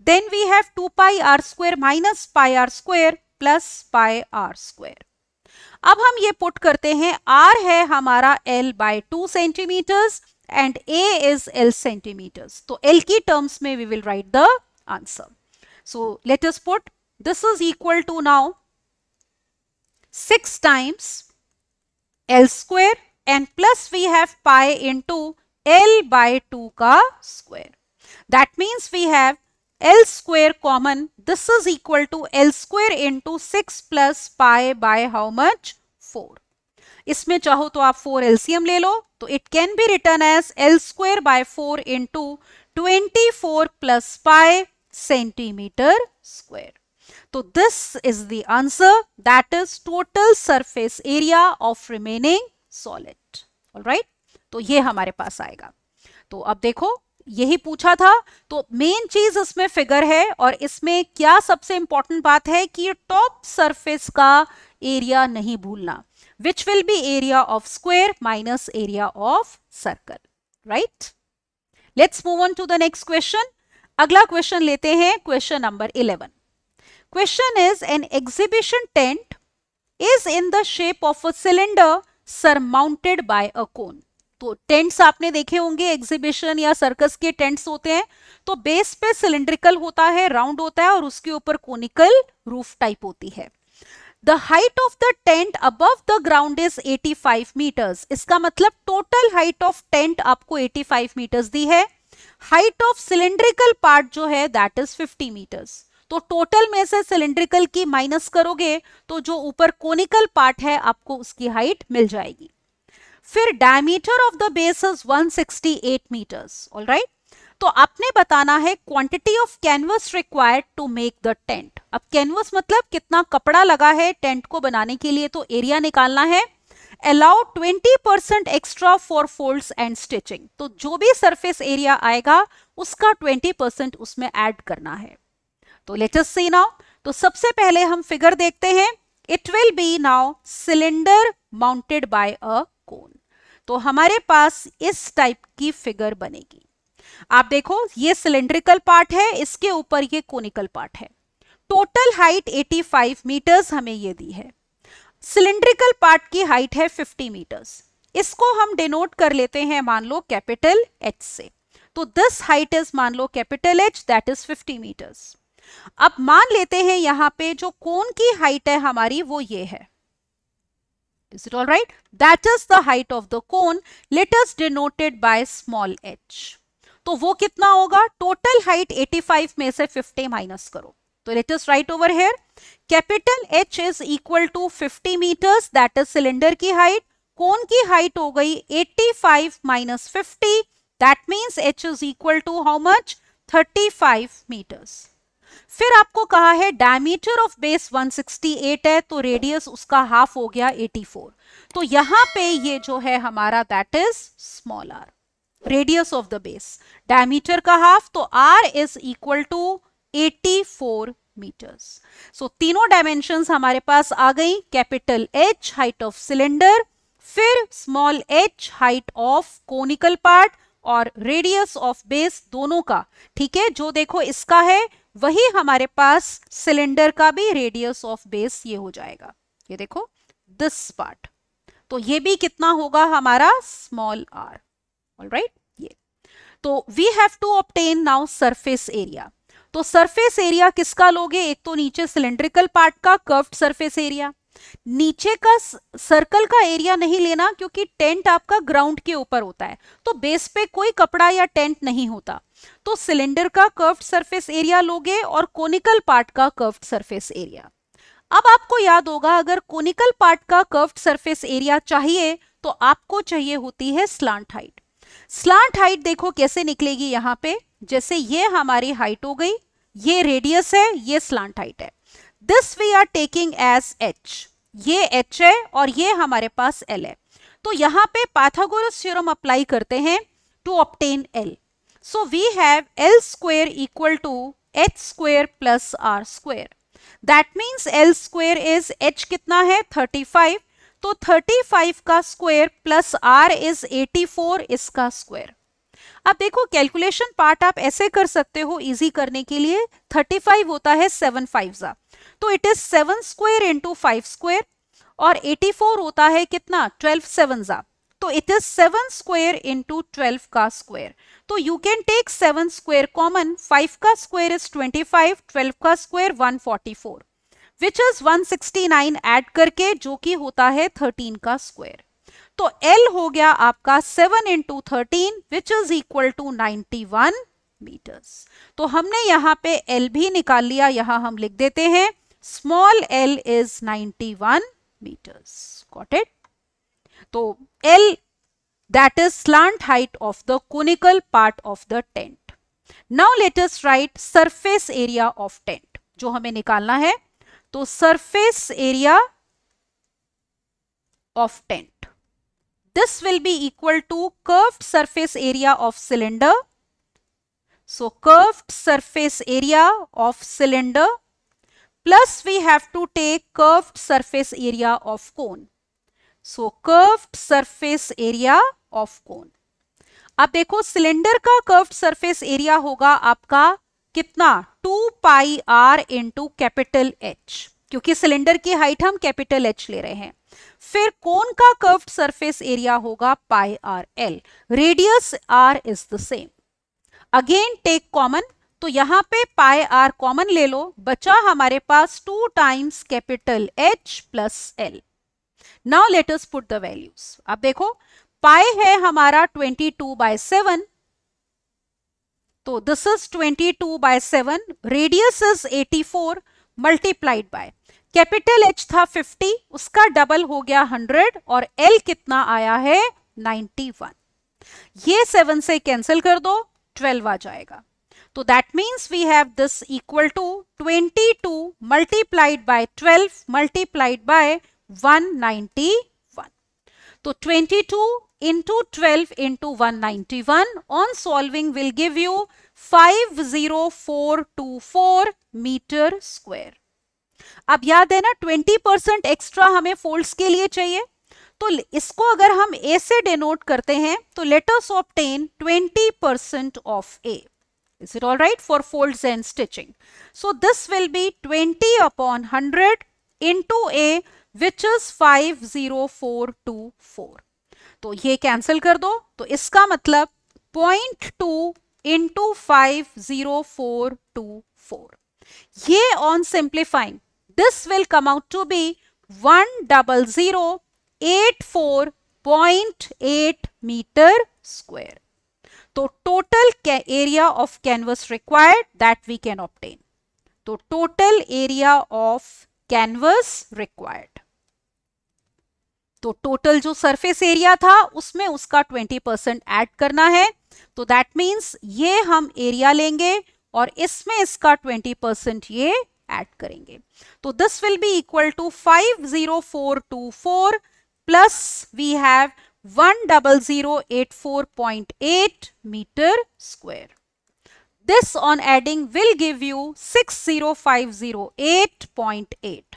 then we have 2 pi r square minus pi r square plus pi r square. अब हम ये पुट करते हैं, r है हमारा L/2 centimetres and a is L centimetres, तो L की टर्म्स में we will write the answer. So let us put this is equal to now 6 times L square and plus we have pi into L/2 का square. That means we have L square common. This is equal to L square into 6 plus pi by how much? 4. इसमें चाहो तो आप 4 LCM ले लो, तो it can be written as L square by 4 into 24 plus pi centimeter square. So this is the answer, that is total surface area of remaining solid, alright. तो ये हमारे पास आएगा। तो अब देखो यही पूछा था, तो मेन चीज इसमें फिगर है, और इसमें क्या सबसे इंपॉर्टेंट बात है कि टॉप सरफेस का एरिया नहीं भूलना, which will be area of square minus area of circle, right. Let's move on to the next question. अगला क्वेश्चन लेते हैं, question number 11। Question is an exhibition tent is in the shape of a cylinder surmounted by a cone. तो टेंट्स आपने देखे होंगे, एग्जीबिशन या सर्कस के टेंट्स होते हैं, तो बेस पे सिलिंड्रिकल होता है, राउंड होता है, और उसके ऊपर कोनिकल रूफ टाइप होती है। The height of the tent above the ground is 85 metres. इसका मतलब टोटल हाइट ऑफ टेंट आपको 85 मीटर्स दी है। हाइट ऑफ सिलिंड्रिकल पार्ट जो है दैट इज 50 मीटर्स। तो टोटल में से सिलिंड्रिकल की माइनस करोगे तो जो ऊपर कोनिकल पार्ट है आपको उसकी हाइट मिल जाएगी। फिर diameter of the base is 168 metres, alright. तो आपने बताना है quantity of canvas required to make the tent. अब कैनवस मतलब कितना कपड़ा लगा है टेंट को बनाने के लिए, तो एरिया निकालना है। Allow 20% extra for folds and stitching, तो जो भी सरफेस एरिया आएगा उसका 20% उसमें ऐड करना है। तो लेट अस सी नाउ। तो सबसे पहले हम फिगर देखते हैं। It will be now cylinder mounted by a cone. तो हमारे पास इस टाइप की फिगर बनेगी। आप देखो ये सिलेंड्रिकल पार्ट है, इसके ऊपर ये कोनिकल पार्ट है। टोटल हाइट 85 मीटर्स हमें ये दी है। सिलेंड्रिकल पार्ट की हाइट है 50 मीटर्स। इसको हम डिनोट कर लेते हैं मान लो कैपिटल H से। तो दिस हाइट इज मान लो capital H, that is 50 meters. अब मान लेते हैं यहां पे जो कोन की हाइट है हमारी वो ये है। Is it all right? That is the height of the cone. Let us denote it by small h. तो वो कितना होगा? टोटल हाइट 85 में से 50 माइनस करो। तो let us write over here. Capital H is equal to 50 meters. That is cylinder की हाइट। कोन की हाइट हो गई 85 minus 50. That means H is equal to how much? 35 meters. फिर आपको कहा है डायमीटर ऑफ बेस 168 है, तो रेडियस उसका हाफ हो गया 84। तो यहां पे ये जो है हमारा that is small r, radius of the base, diameter का हाफ, तो r is equal to 84 meters. So तीनों डायमेंशंस हमारे पास आ गई। Capital H height of cylinder, फिर small h height of conical part, और रेडियस ऑफ बेस दोनों का। ठीक है, जो देखो इसका है वही हमारे पास सिलेंडर का भी रेडियस ऑफ बेस ये हो जाएगा। ये देखो दिस पार्ट, तो ये भी कितना होगा हमारा स्मॉल r। ऑलराइट, ये तो we have to obtain now surface area. तो सरफेस एरिया किसका लोगे? एक तो नीचे सिलेंड्रिकल पार्ट का कर्व्ड सरफेस एरिया, नीचे का सर्कल का एरिया नहीं लेना क्योंकि टेंट आपका ग्राउंड के ऊपर होता है, तो बेस पे कोई कपड़ा या टेंट नहीं होता। तो सिलेंडर का कर्व्ड सरफेस एरिया लोगे और कोनिकल पार्ट का कर्व्ड सरफेस एरिया। अब आपको याद होगा अगर कोनिकल पार्ट का कर्व्ड सरफेस एरिया चाहिए तो आपको चाहिए होती है स्लांट हाइट। स्लांट हाइट देखो कैसे निकलेगी यहाँ पे, जैसे ये हमारी हाइट हो गई, ये रेडियस है, ये स्लांट हाइट है। This we are taking as h, ये h है और ये हमारे पास l है। तो यहाँ पे पाइथागोरस थ्योरम अप्लाई करते हैं to obtain l। So we have l square equal to h square plus r square. That means l square is h कितना है 35, तो 35 का स्क्वायर प्लस r इज 84 इसका स्क्वायर। अब देखो कैलकुलेशन पार्ट आप ऐसे कर सकते हो इजी करने के लिए। 35 होता है 7 5 जा, तो it is 7 square into 5 square, और 84 होता है कितना 12 7 जा, तो इट इज 7 स्क्वायर इंटू 12 का स्क्वायर। तो you can take 7 square common, 5 का स्क्वायर इज 25, 12 का स्क्वायर 144, विच इज 169 ऐड करके जो कि होता है 13 का स्क्वायर। तो L हो गया आपका 7 into 13 which is equal to 91 metres. तो हमने यहाँ पे L भी निकाल लिया, यहां हम लिख देते हैं small l is 91 metres. Got it? तो L that is slant height of the conical part of the tent. Now let us write surface area of tent, जो हमें निकालना है। तो surface area of tent, this will be equal to curved surface area of cylinder. So curved surface area of cylinder plus we have to take curved surface area of cone. So curved surface area of cone. अब देखो सिलेंडर का कर्व्ड सरफेस एरिया होगा आपका कितना 2 pi r into capital H, क्योंकि सिलेंडर की हाइट हम कैपिटल H ले रहे हैं। फिर कोन का कर्व्ड सरफेस एरिया होगा pi r l, radius r is the same. Again take common, तो यहां पे पाई r कॉमन ले लो, बचा हमारे पास 2 times capital H plus l। Now let us put the values. अब देखो पाई है हमारा 22/7, तो this is 22/7, radius is 84 multiplied by capital H था 50, उसका डबल हो गया 100, और L कितना आया है 91। ये 7 से कैंसिल कर दो, 12 आ जाएगा। तो that means we have this equal to 22 multiplied by 12 multiplied by 191। तो 22 into 12 into 191 on solving will give you 50424 metre square. अब याद है ना 20% एक्स्ट्रा हमें फोल्ड्स के लिए चाहिए, तो इसको अगर हम A से डिनोट करते हैं तो let us obtain 20% of A. Is it all right for folds and stitching? So this will be 20 upon 100 into A, which is 50424. तो ये कैंसिल कर दो, तो इसका मतलब 0.2 into 50424. ये on simplifying, this will come out to be 10084.8 meter square. तो total area of canvas required that we can obtain. तो total area of canvas required, तो टोटल जो सरफेस एरिया था उसमें उसका 20% ऐड करना है. तो दैट मींस ये हम एरिया लेंगे और इसमें इसका 20% ये ऐड करेंगे. तो this will be equal to 50424 plus we have 10084.8 meter square. This on adding will give you 60508.8.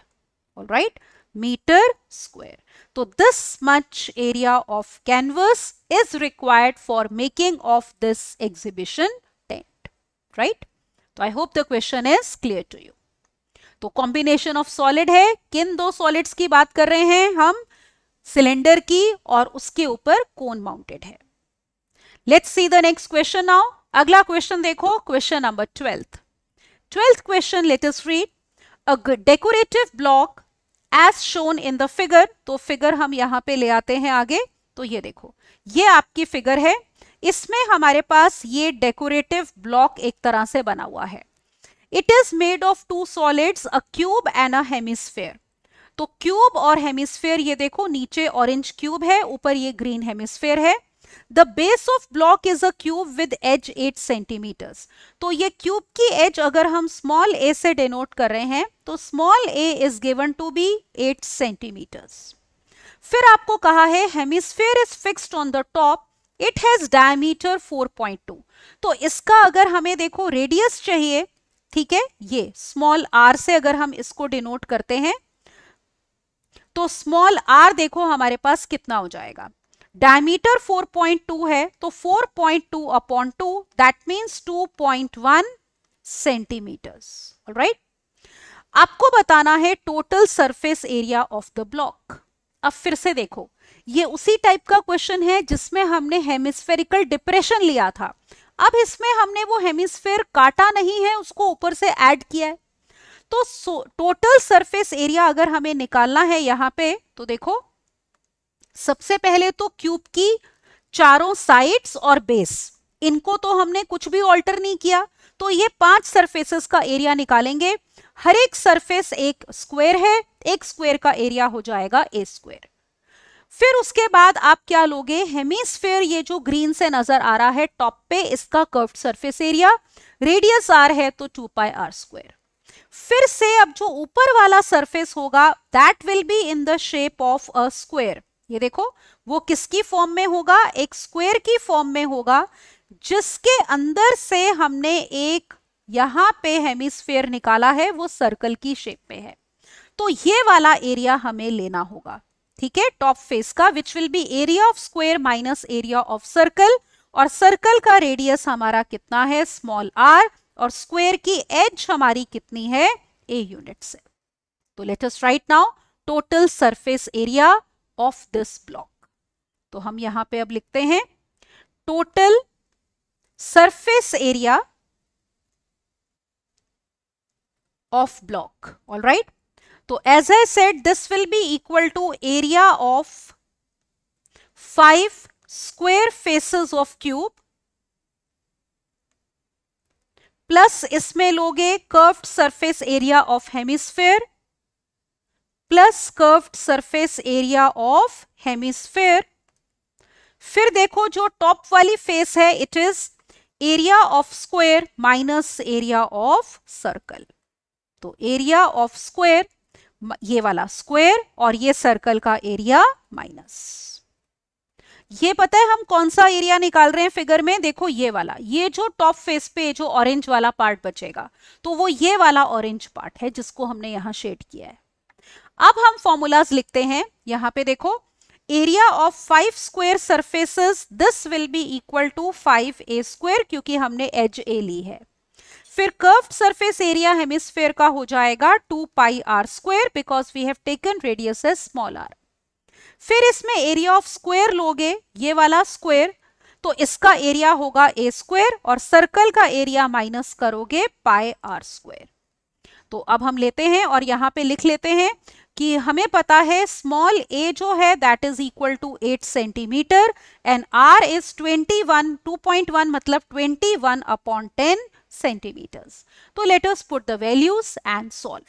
all right, meter square. So this much area of canvas is required for making of this exhibition tent, right? So I hope the question is clear to you. तो combination of solid है, किन दो solids की बात कर रहे हैं हम? सिलेंडर की और उसके ऊपर कोन माउंटेड है. Let's see the next question now. अगला क्वेश्चन देखो, question number 12th question. Let us read. A decorative block as shown in the figure. तो फिगर हम यहां पे ले आते हैं आगे. तो ये देखो, ये आपकी फिगर है. इसमें हमारे पास ये डेकोरेटिव ब्लॉक एक तरह से बना हुआ है. It is made of two solids, a cube and a hemisphere. तो क्यूब और हेमिस्फेयर, ये देखो नीचे ऑरेंज क्यूब है, ऊपर ये ग्रीन हेमिस्फेयर है. The base of block is a cube with edge 8 centimetres. तो ये क्यूब की एज अगर हम स्मॉल ए से डिनोट कर रहे हैं तो small a is given to be 8 centimetres. फिर आपको कहा है hemisphere is fixed on the top, it has diameter 4.2. तो इसका अगर हमें देखो रेडियस चाहिए, ठीक है, ये स्मॉल आर से अगर हम इसको डिनोट करते हैं तो स्मॉल आर देखो हमारे पास कितना हो जाएगा. डायमीटर 4.2 है, तो 4.2 upon 2 that means 2.1 centimetres. Alright, आपको बताना है total surface area of the block. अब फिर से देखो, ये उसी टाइप का क्वेश्चन है जिसमें हमने हेमिस्फेरिकल डिप्रेशन लिया था. अब इसमें हमने वो हेमिस्फेयर काटा नहीं है, उसको ऊपर से ऐड किया है. तो टोटल सरफेस एरिया अगर हमें निकालना है यहां पे, तो देखो सबसे पहले तो क्यूब की चारों साइड्स और बेस, इनको तो हमने कुछ भी ऑल्टर नहीं किया. तो ये 5 सरफेसेस का एरिया निकालेंगे. हर एक सरफेस एक स्क्वायर है, एक स्क्वायर का एरिया हो जाएगा ए स्क्वायर. फिर उसके बाद आप क्या लोगे, हेमिस्फेयर ये जो ग्रीन से नजर आ रहा है टॉप पे, इसका curved surface area, radius r है तो 2 पाई आर स्क्वायर. फिर से अब जो ऊपर वाला सरफेस होगा that will be in the shape of a square. ये देखो वो किसकी फॉर्म में होगा, एक स्क्वायर की फॉर्म में होगा, जिसके अंदर से हमने एक यहां पे हेमिस्फेयर निकाला है, वो सर्कल की शेप में है. तो ये वाला एरिया हमें लेना होगा, ठीक है, टॉप फेस का, which will be area of square minus area of circle. और सर्कल का रेडियस हमारा कितना है, स्मॉल आर, और स्क्वायर की एज हमारी कितनी है, ए यूनिट से. तो let us write now total surface area of this block. तो हम यहां पे अब लिखते हैं total surface area of block. All right, तो as I said this will be equal to area of 5 square faces of cube plus इसमें लोगे curved surface area of hemisphere plus curved surface area of hemisphere. फिर देखो जो टॉप वाली फेस है it is area of square minus area of circle. तो एरिया ऑफ स्क्वायर, ये वाला स्क्वायर और ये सर्कल का एरिया माइनस. ये पता है हम कौन सा एरिया निकाल रहे हैं फिगर में, देखो ये वाला, ये जो टॉप फेस पे जो ऑरेंज वाला पार्ट बचेगा, तो वो ये वाला ऑरेंज पार्ट है जिसको हमने यहां शेड किया है. अब हम फॉर्मूलाज लिखते हैं. यहां पे देखो area of 5 square surfaces, this will be equal to 5a square, क्योंकि हमने edge a ली है. फिर curved surface area hemisphere का हो जाएगा 2 pi r square because we have taken radius as small r. फिर इसमें area of square लोगे, ये वाला square, तो इसका एरिया होगा a स्क्वायर और सर्कल का एरिया माइनस करोगे पाई r स्क्वायर. तो अब हम लेते हैं और यहां पे लिख लेते हैं कि हमें पता है स्मॉल a जो है that is equal to 8 centimetre and r is 2.1 मतलब 21 अपॉन 10 सेंटीमीटर्स. तो let us put the values and solve.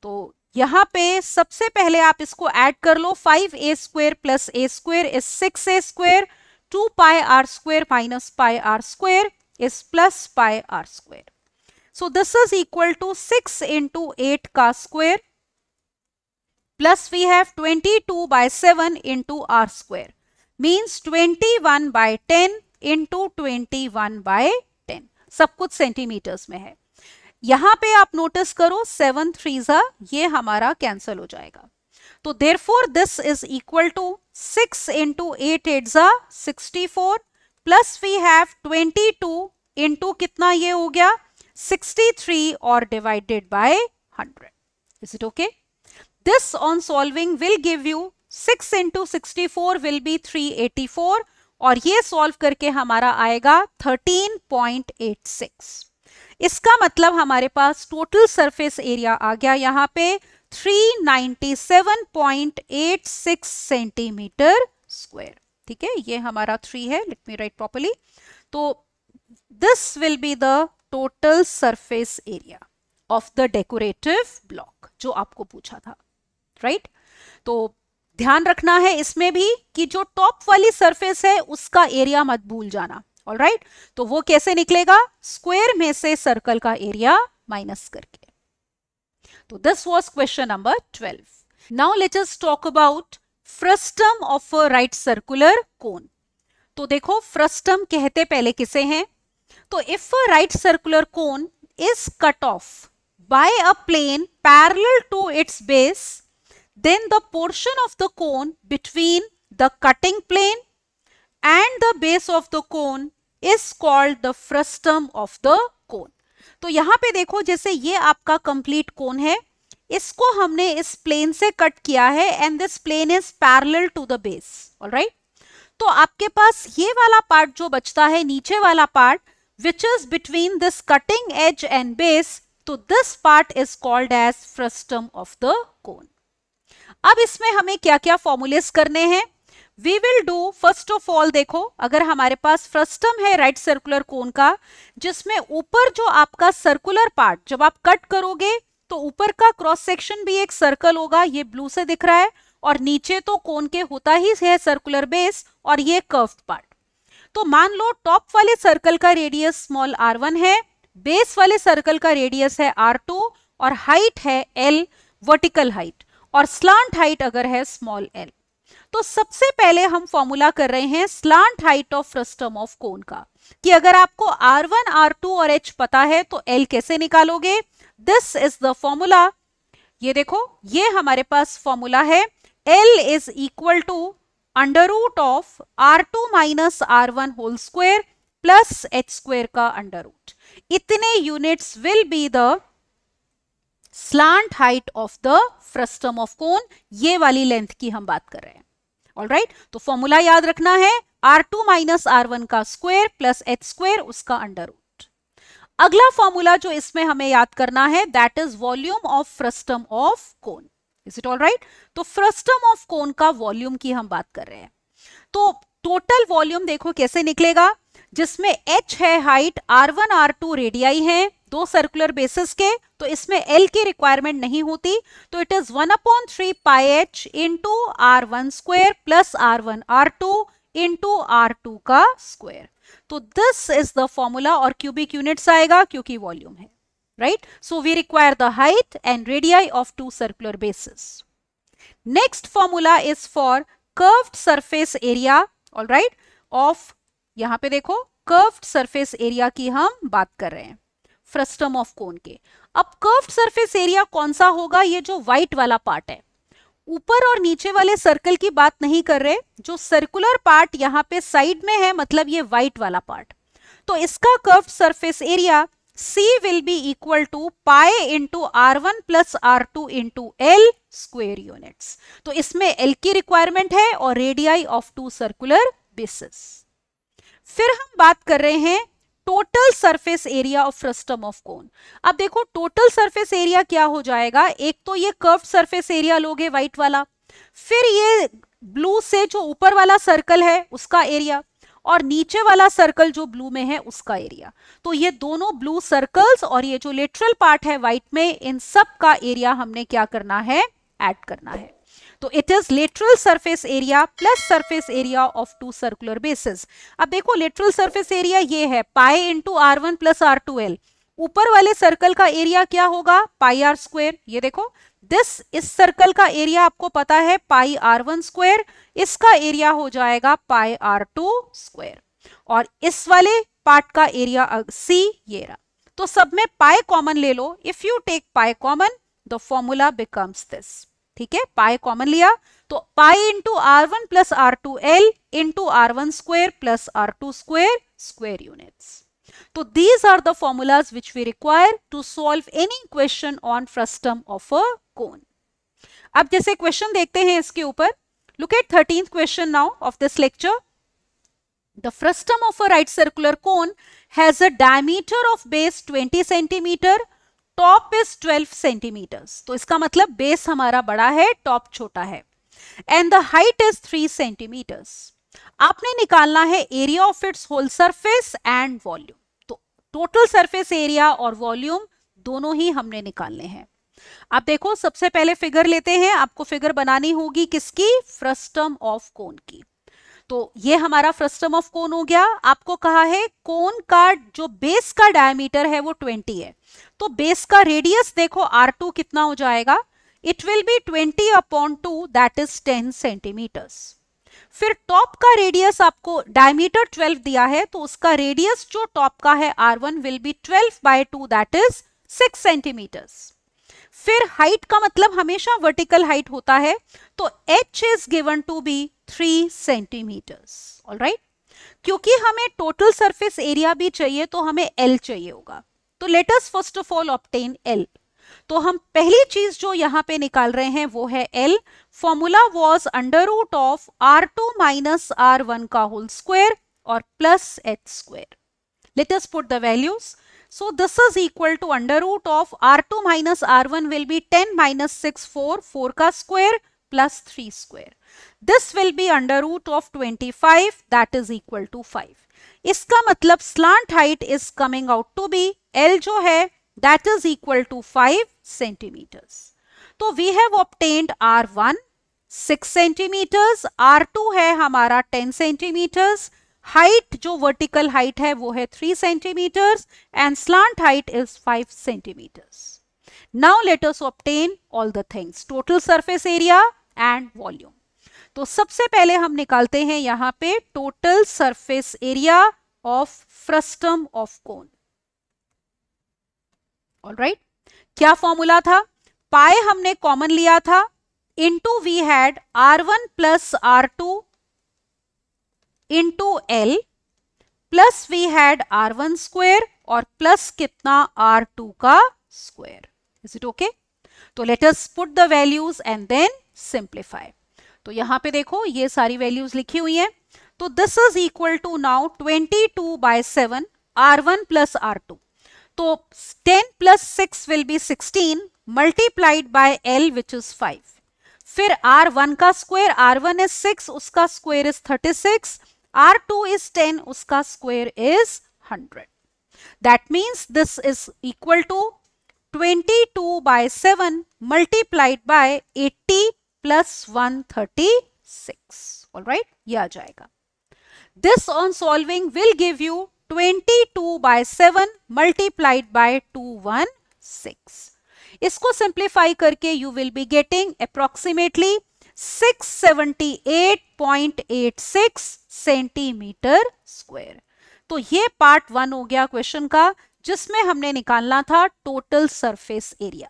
तो यहां पे सबसे पहले आप इसको ऐड कर लो. 5a square plus a square is 6a square. 2 pi r square minus pi r square is plus pi r square. So this is equal to 6 into 8 ka square plus we have 22 by 7 into r square means 21 by 10 into 21 by 10. सब कुछ सेंटीमीटर्स में है. यहां पे आप नोटिस करो 7 3s ये हमारा कैंसल हो जाएगा. तो therefore this is equal to 6 into 8 8s 64 plus we have 22 into कितना ये हो गया 63 और divided by 100. Is it okay? This on solving will give you 6 into 64 will be 384 और ये सॉल्व करके हमारा आएगा 13.86. इसका मतलब हमारे पास टोटल सरफेस एरिया आ गया यहाँ पे 397.86 सेंटीमीटर स्क्वायर. ठीक है, ये हमारा 3 है. Let me write properly. तो this will be the total surface area of the decorative block जो आपको पूछा था. राइट तो ध्यान रखना है इसमें भी कि जो टॉप वाली सरफेस है उसका एरिया मत भूल जाना. ऑलराइट तो वो कैसे निकलेगा, स्क्वायर में से सर्कल का एरिया माइनस करके. So this was question number 12. Now let us talk about frustum of a right circular cone. तो देखो frustum कहते पहले किसे हैं. तो if a right circular cone is cut off by a plane parallel to its base, then the portion of the cone between the cutting plane and the base of the cone is called the frustum of the cone. तो यहां पे देखो जैसे ये आपका कंप्लीट कोन है, इसको हमने इस प्लेन से कट किया है and this plane is parallel to the base. Alright तो आपके पास ये वाला पार्ट जो बचता है, नीचे वाला part which is between this cutting edge and base, तो this part is called as frustum of the cone. अब इसमें हमें क्या क्या फॉर्मूलेस करने हैं. We will do first of all, देखो अगर हमारे पास फ्रस्टम है राइट सर्कुलर कोन का, जिसमें ऊपर जो आपका सर्कुलर पार्ट जब आप कट करोगे तो ऊपर का क्रॉस सेक्शन भी एक सर्कल होगा, ये ब्लू से दिख रहा है, और नीचे तो कोन के होता ही है सर्कुलर बेस और ये कर्व्ड पार्ट. तो मान लो टॉप वाले सर्कल का रेडियस स्मॉल r1 है, बेस वाले सर्कल का रेडियस है r2 और हाइट है l, वर्टिकल हाइट, और स्लांट हाइट अगर है स्मॉल l. तो सबसे पहले हम फॉर्मूला कर रहे हैं slant height of frustum of कोन का, कि अगर आपको r1, r2 और h पता है तो l कैसे निकालोगे. This is the formula. ये देखो ये हमारे पास फॉर्मूला है, l is equal to under root of r2 minus r1 whole square plus h square का अंडर रूट. इतने units will be the slant height of the frustum of cone. ये वाली लेंथ की हम बात कर रहे हैं. ऑलराइट तो फॉर्मूला याद रखना है, r2 माइनस r1 का स्क्वायर प्लस h स्क्वायर उसका अंडर रूट. अगला फॉर्मूला जो इसमें हमें याद करना है that is volume of frustum of cone. Is it all right. तो फ्रस्टम ऑफ कोन का वॉल्यूम की हम बात कर रहे हैं. तो टोटल वॉल्यूम देखो कैसे निकलेगा, जिसमें h है हाइट, r1 r2 रेडियाई है दो सर्कुलर बेसिस के, तो इसमें l की रिक्वायरमेंट नहीं होती, तो it is 1/3 pi h into r1 square plus r1 r2 into r2 का स्क्वायर. तो दिस इज द फॉर्मूला, और क्यूबिक यूनिट्स आएगा क्योंकि वॉल्यूम है. Right so we require the height and radii of two circular bases. Next formula is for curved surface area. Alright of, यहां पे देखो कर्व्ड सरफेस एरिया की हम बात कर रहे हैं फ्रस्टम ऑफ कोन के. अब कर्व्ड सरफेस एरिया कौन सा होगा, ये जो व्हाइट वाला पार्ट है ऊपर और नीचे वाले सर्कल की बात नहीं कर रहे, जो सर्कुलर पार्ट यहाँ पे साइड में है, मतलब ये व्हाइट वाला पार्ट, तो इसका curved surface area C will be equal to pi into R1 plus R2 into L square units. तो इसमें L की रिक्वायरमेंट है और radii of two circular bases. फिर हम बात कर रहे हैं total surface area of frustum of cone. अब देखो टोटल सरफेस एरिया क्या हो जाएगा, एक तो ये कर्व्ड सरफेस एरिया लोगे व्हाइट वाला, फिर ये ब्लू से जो ऊपर वाला सर्कल है उसका एरिया, और नीचे वाला सर्कल जो ब्लू में है उसका एरिया। तो ये दोनों ब्लू सर्कल्स और ये जो लेटरल पार्ट है व्हाइट में, इन सब का एरिया हमने क्या करना है, ऐड करना है। तो it is lateral surface area plus surface area of two circular bases. अब देखो लेटरल सरफेस एरिया ये है pi into R1 plus R2L। ऊपर वाले सर्कल का एरिया क्या होगा, पाई आर स्क्वायर। ये देखो इस सर्कल का एरिया आपको पता है पाई R1 स्क्वायर, इसका एरिया हो जाएगा पाई R2 स्क्वायर, और इस वाले पार्ट का एरिया C ये रहा। तो सब में पाई कॉमन ले लो। If you take pi common the formula becomes this. ठीक है, पाई कॉमन लिया तो pi into R1 plus R2L into R1 square plus R2 square square units. तो these are the formulas which we require to solve any question on frustum of a cone. अब जैसे क्वेश्चन देखते हैं इसके ऊपर, look at 13th question now of this lecture. The frustum of a right circular cone has a diameter of base 20 centimeter, top is 12 centimeters. तो इसका मतलब बेस हमारा बड़ा है, टॉप छोटा है, and the height is 3 centimeters. आपने निकालना है area of its whole surface and volume. तो टोटल सरफेस एरिया और वॉल्यूम दोनों ही हमने निकालने हैं। अब देखो सबसे पहले फिगर लेते हैं, आपको फिगर बनानी होगी किसकी, फ्रस्टम ऑफ कोन की। तो ये हमारा फ्रस्टम ऑफ कोन हो गया। आपको कहा है कोन का जो बेस का डायमीटर है वो 20 है, तो बेस का रेडियस देखो R2 कितना हो जाएगा, it will be 20 upon 2 that is 10 centimetres. फिर टॉप का रेडियस आपको डायमीटर 12 दिया है, तो उसका रेडियस जो टॉप का है R1 will be 12 by 2 that is 6 centimetres. फिर हाइट का मतलब हमेशा वर्टिकल हाइट होता है, तो h is given to be 3 centimetres. Alright, क्योंकि हमें टोटल सरफेस एरिया भी चाहिए तो हमें L चाहिए होगा। तो let us first of all obtain L। तो हम पहली चीज जो यहां पे निकाल रहे हैं वो है L। Formula was under root of R2 minus R1 का होल स्क्वायर और plus h square. Let us put the values. So this is equal to under root of R2 minus R1 will be 10 minus 6 4 का square plus 3 square. This will be under root of 25 that is equal to 5. इसका मतलब slant height is coming out to be L जो है that is equal to 5 centimeters. तो we have obtained R1 6 centimeters, R2 है हमारा 10 centimeters, हाइट जो वर्टिकल हाइट है वो है 3 centimetres and slant height is 5 centimetres. Now let us obtain all the things, total surface area and volume. तो सबसे पहले हम निकालते हैं यहां पे total surface area of frustum of cone. Alright, क्या फॉर्मूला था, पाई हमने कॉमन लिया था, into we had R1 plus R2 into L plus we had R1 square और प्लस कितना R2 का स्क्वायर। Is it okay? तो let us put the values and then simplify. तो यहां पे देखो ये सारी वैल्यूज लिखी हुई हैं। तो this is equal to now 22/7 R1 plus R2। तो 10 plus 6 will be 16 multiplied by L which is 5। फिर R1 का स्क्वायर, R1 इज 6, उसका स्क्वायर इज 36, R2 is 10, उसका square is 100. That means this is equal to 22/7 multiplied by 80 plus 136. Alright, ये आ जाएगा। This on solving will give you 22/7 multiplied by 216. इसको simplify करके you will be getting approximately 678.86 centimetre square. तो ये पार्ट 1 हो गया क्वेश्चन का, जिसमें हमने निकालना था टोटल सरफेस एरिया।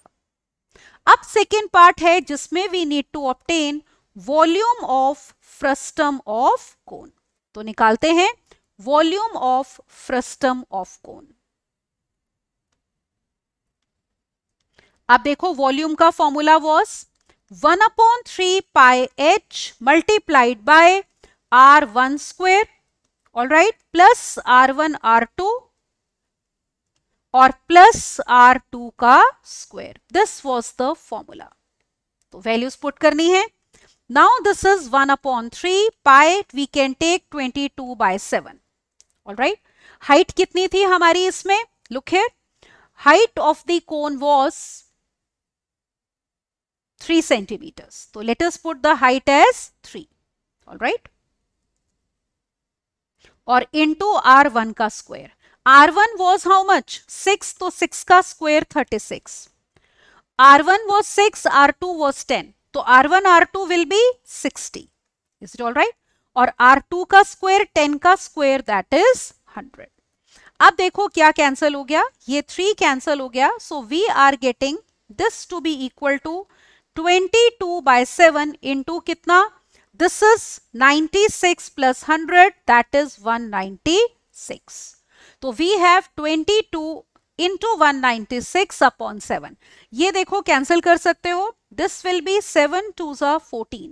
अब सेकेंड पार्ट है जिसमें we need to obtain volume of frustum of cone. तो निकालते हैं volume of frustum of cone. अब देखो वॉल्यूम का formula was 1/3 pi h multiplied by r1 square, all right, plus r1 r2 और प्लस r2 का square. This was the formula. तो वैल्यूज पुट करनी है। Now this is 1/3 pi, we can take 22/7, all right. Height कितनी थी हमारी इसमें? Look here, height of the cone was 3 centimeters. So let us put the height as 3, all right, और into r1 का square. r1 was how much? 6, तो 6 का square 36. r1 was 6, r2 was 10. तो r1 r2 will be 60. Is it all right? और r2 का square 10 का square that is 100. अब देखो क्या कैंसल हो गया, ये 3 कैंसल हो गया. So we are getting this to be equal to 22/7 into कितना? This is 96 plus 100, that is 196. तो we have 22 into 196 upon 7. ये देखो कैंसिल कर सकते हो. This will be 7 2s are 14.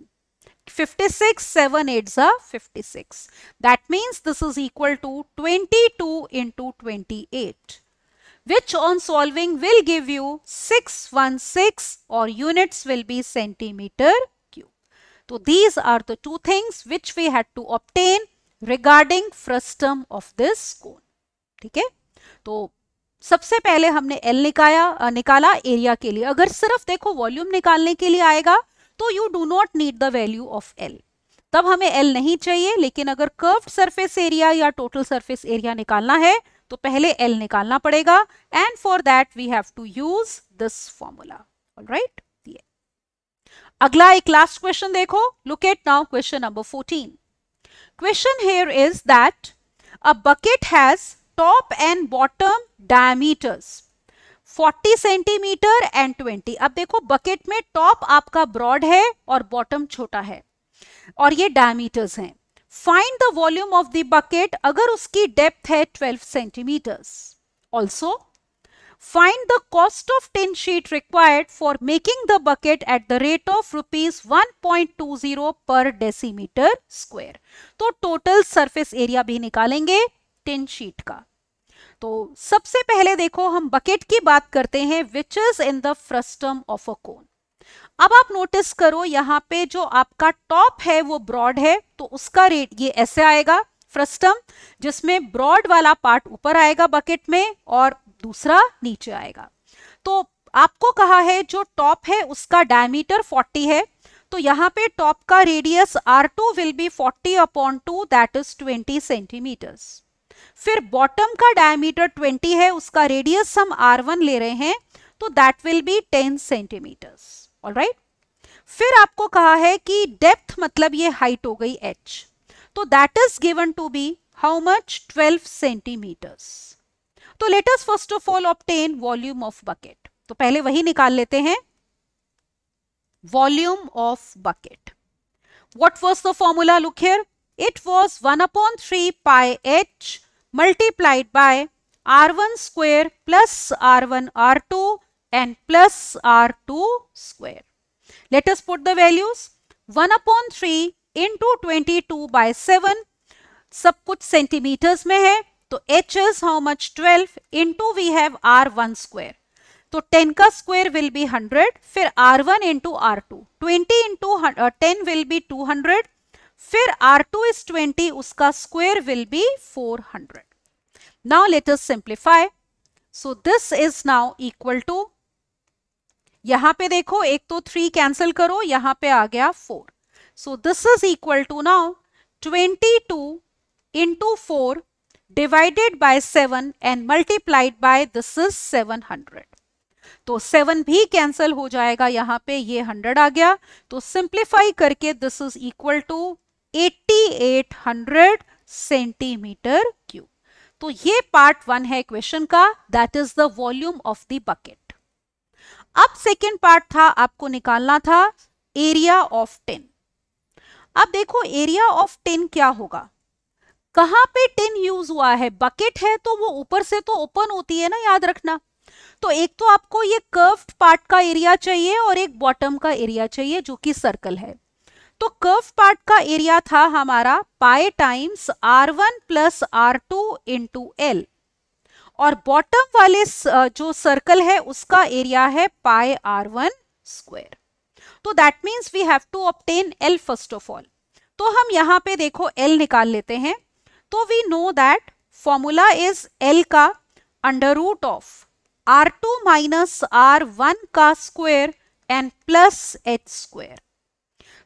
56, 7 8s are 56. That means this is equal to 22 into 28. Which on solving will give you 616 or units will be centimeter cube. So these are the two things which we had to obtain regarding frustum of this cone. ठीक है, तो सबसे पहले हमने L निकाला एरिया के लिए. अगर सिर्फ देखो वॉल्यूम निकालने के लिए आएगा तो you do not need the value of L, तब हमें L नहीं चाहिए. लेकिन अगर कर्व्ड सरफेस एरिया या टोटल सरफेस एरिया निकालना है तो पहले L निकालना पड़ेगा, and for that we have to use this formula. Alright, अगला एक लास्ट क्वेश्चन देखो. Look at now question number 14. Question here is that a bucket has top and bottom diameters 40 centimetre and 20. अब देखो बकेट में टॉप आपका ब्रॉड है और बॉटम छोटा है और ये डायमीटर्स हैं. Find the volume of the bucket अगर उसकी डेप्थ है 12 centimetres. Also find the cost of tin sheet required for making the bucket at the rate of ₹1.20 per decimetre square. तो टोटल सरफेस एरिया भी निकालेंगे टिन शीट का. तो सबसे पहले देखो हम बकेट की बात करते हैं which is in the frustum of a cone. अब आप नोटिस करो यहाँ पे जो आपका टॉप है वो ब्रॉड है, तो उसका रेट ये ऐसे आएगा फ्रस्टम, जिसमें ब्रॉड वाला पार्ट ऊपर आएगा बकेट में और दूसरा नीचे आएगा. तो आपको कहा है जो टॉप है उसका डायमीटर 40 है, तो यहाँ पे टॉप का radius R2 will be 40/2, that is 20 centimetres. फिर बॉटम का डायमीटर 20 है, उसका रेडियस हम R1 ले रहे हैं, तो that will be 10 centimetres. Alright, फिर आपको कहा है कि डेप्थ मतलब ये हाइट हो गई h, तो that is given to be how much? 12 centimetres. तो let us first of all obtain volume of bucket. तो पहले वही निकाल लेते हैं, volume of bucket. What was the formula? Look here, it was 1/3 pi h multiplied by r1 square plus r1 r2 and plus r2 square. Let us put the values. 1/3 into 22/7, सब कुछ सेंटीमीटर्स में है, तो h is how much? 12 into we have r1 square, तो 10 का स्क्वायर will be 100. फिर r1 into r2, 20 into 10 will be 200. फिर r2 is 20, उसका square will be 400. Now let us simplify. So this is now equal to, यहां पे देखो एक तो 3 कैंसिल करो, यहां पे आ गया 4. So this is equal to now 22 into 4 divided by 7 and multiplied by this is 700. तो 7 भी कैंसिल हो जाएगा, यहां पे ये 100 आ गया. तो सिंप्लीफाई करके this is equal to 8800 centimetre cube. तो ये पार्ट 1 है क्वेश्चन का, that is the volume of the bucket. अब सेकेंड पार्ट था, आपको निकालना था एरिया ऑफ टिन। अब देखो एरिया ऑफ टिन क्या होगा, कहां पे टिन यूज हुआ है, बकेट है तो वो ऊपर से तो ओपन होती है ना, याद रखना। तो एक तो आपको ये कर्व्ड पार्ट का एरिया चाहिए और एक बॉटम का एरिया चाहिए जो कि सर्कल है। तो कर्व पार्ट का एरिया था हमारा pi times R1 plus R2 into L, और बॉटम वाले जो सर्कल है उसका एरिया है पाई R1 स्क्वायर। तो that means we have to obtain L first of all. तो हम यहाँ पे देखो L निकाल लेते हैं। तो we know that formula is L का under root of R2 minus R1 का square and plus H square.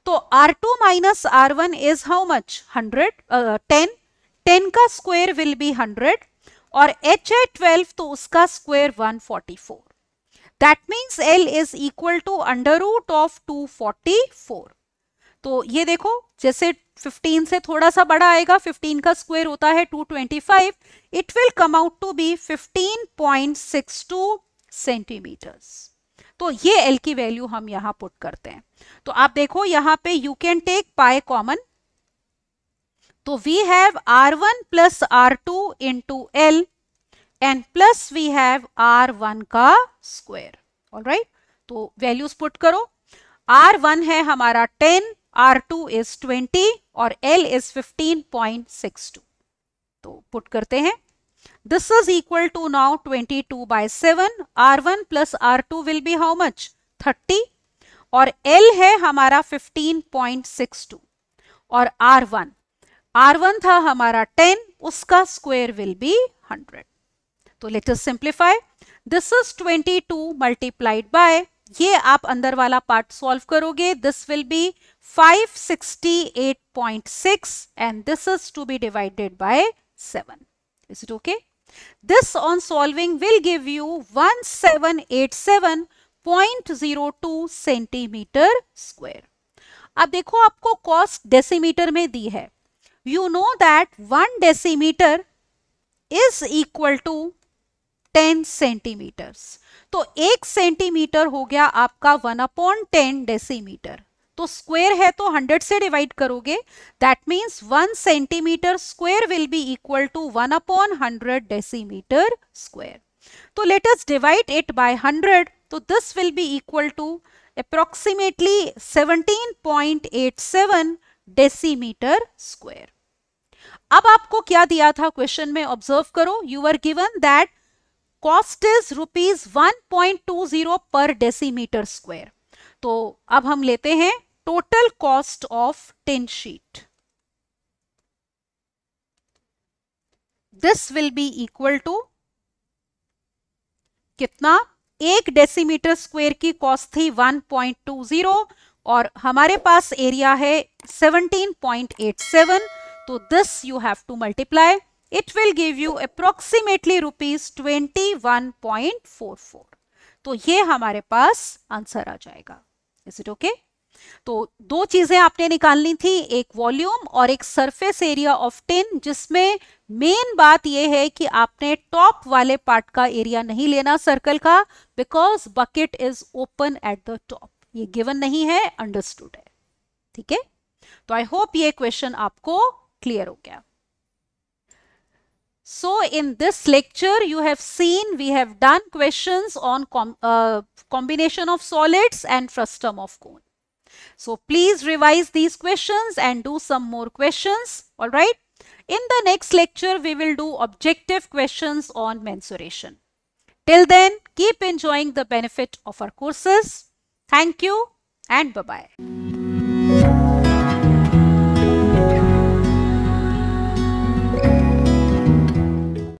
तो R2 minus R1 is how much, 10 का स्क्वायर विल बी 100 और H है 12 तो उसका square 144। That means L is equal to under root of 244। तो ये देखो जैसे 15 से थोड़ा सा बड़ा आएगा, 15 का स्क्वायर होता है 225, it will come out to be 15.62 centimetres. तो ये L की वैल्यू हम यहां पुट करते हैं। तो आप देखो यहां पे you can take pi common, तो we have R1 plus R2 into L and plus we have R1 का स्क्वायर। ऑलराइट, तो वैल्यूज पुट करो। R1 है हमारा 10, R2 इज 20 और L इज 15.62। तो पुट करते हैं। This is equal to now 22/7. R1 plus R2 will be how much? 30 और L है हमारा 15.62 और R1 था हमारा 10, उसका स्क्वायर will be 100। तो let us simplify. This is 22 multiplied by, ये आप अंदर वाला पार्ट सॉल्व करोगे, this will be 568.6 and this is to be divided by 7. Is it okay? This on solving will give you 1787.02 centimetre square. अब देखो आपको कॉस्ट डेसीमीटर में दी है। You know that 1 decimetre is equal to 10 centimetres. तो 1 सेंटीमीटर हो गया आपका 1/10 डेसीमीटर। तो स्क्वायर है तो 100 से डिवाइड करोगे, that means 1 centimetre square will be equal to 1/100 decimeter square. तो let us divide it by 100, तो this will be equal to approximately 17.87 decimeter square. अब आपको क्या दिया था क्वेश्चन में, ऑब्जर्व करो। You are given that cost is ₹1.20 per decimetre square. तो अब हम लेते हैं total cost of tin sheet. This will be equal to कितना, 1 डेसीमीटर स्क्वायर की कॉस्ट थी 1.20 और हमारे पास एरिया है 17.87। तो this you have to multiply, it will give you approximately ₹21.44। तो ये हमारे पास आंसर आ जाएगा। Is it okay? तो 2 चीजें आपने निकालनी थी, एक वॉल्यूम और एक सरफेस एरिया ऑफ टिन, जिसमें मेन बात यह है कि आपने टॉप वाले पार्ट का एरिया नहीं लेना सर्कल का, because bucket is open at the top. ये गिवन नहीं है, अंडरस्टूड है। ठीक है, तो आई होप ये क्वेश्चन आपको क्लियर हो गया। So in this lecture you have seen we have done questions on combination of solids and frustum of cone. So please revise these questions and do some more questions. All right. In the next lecture we will do objective questions on mensuration. Till then, keep enjoying the benefit of our courses. Thank you and bye-bye.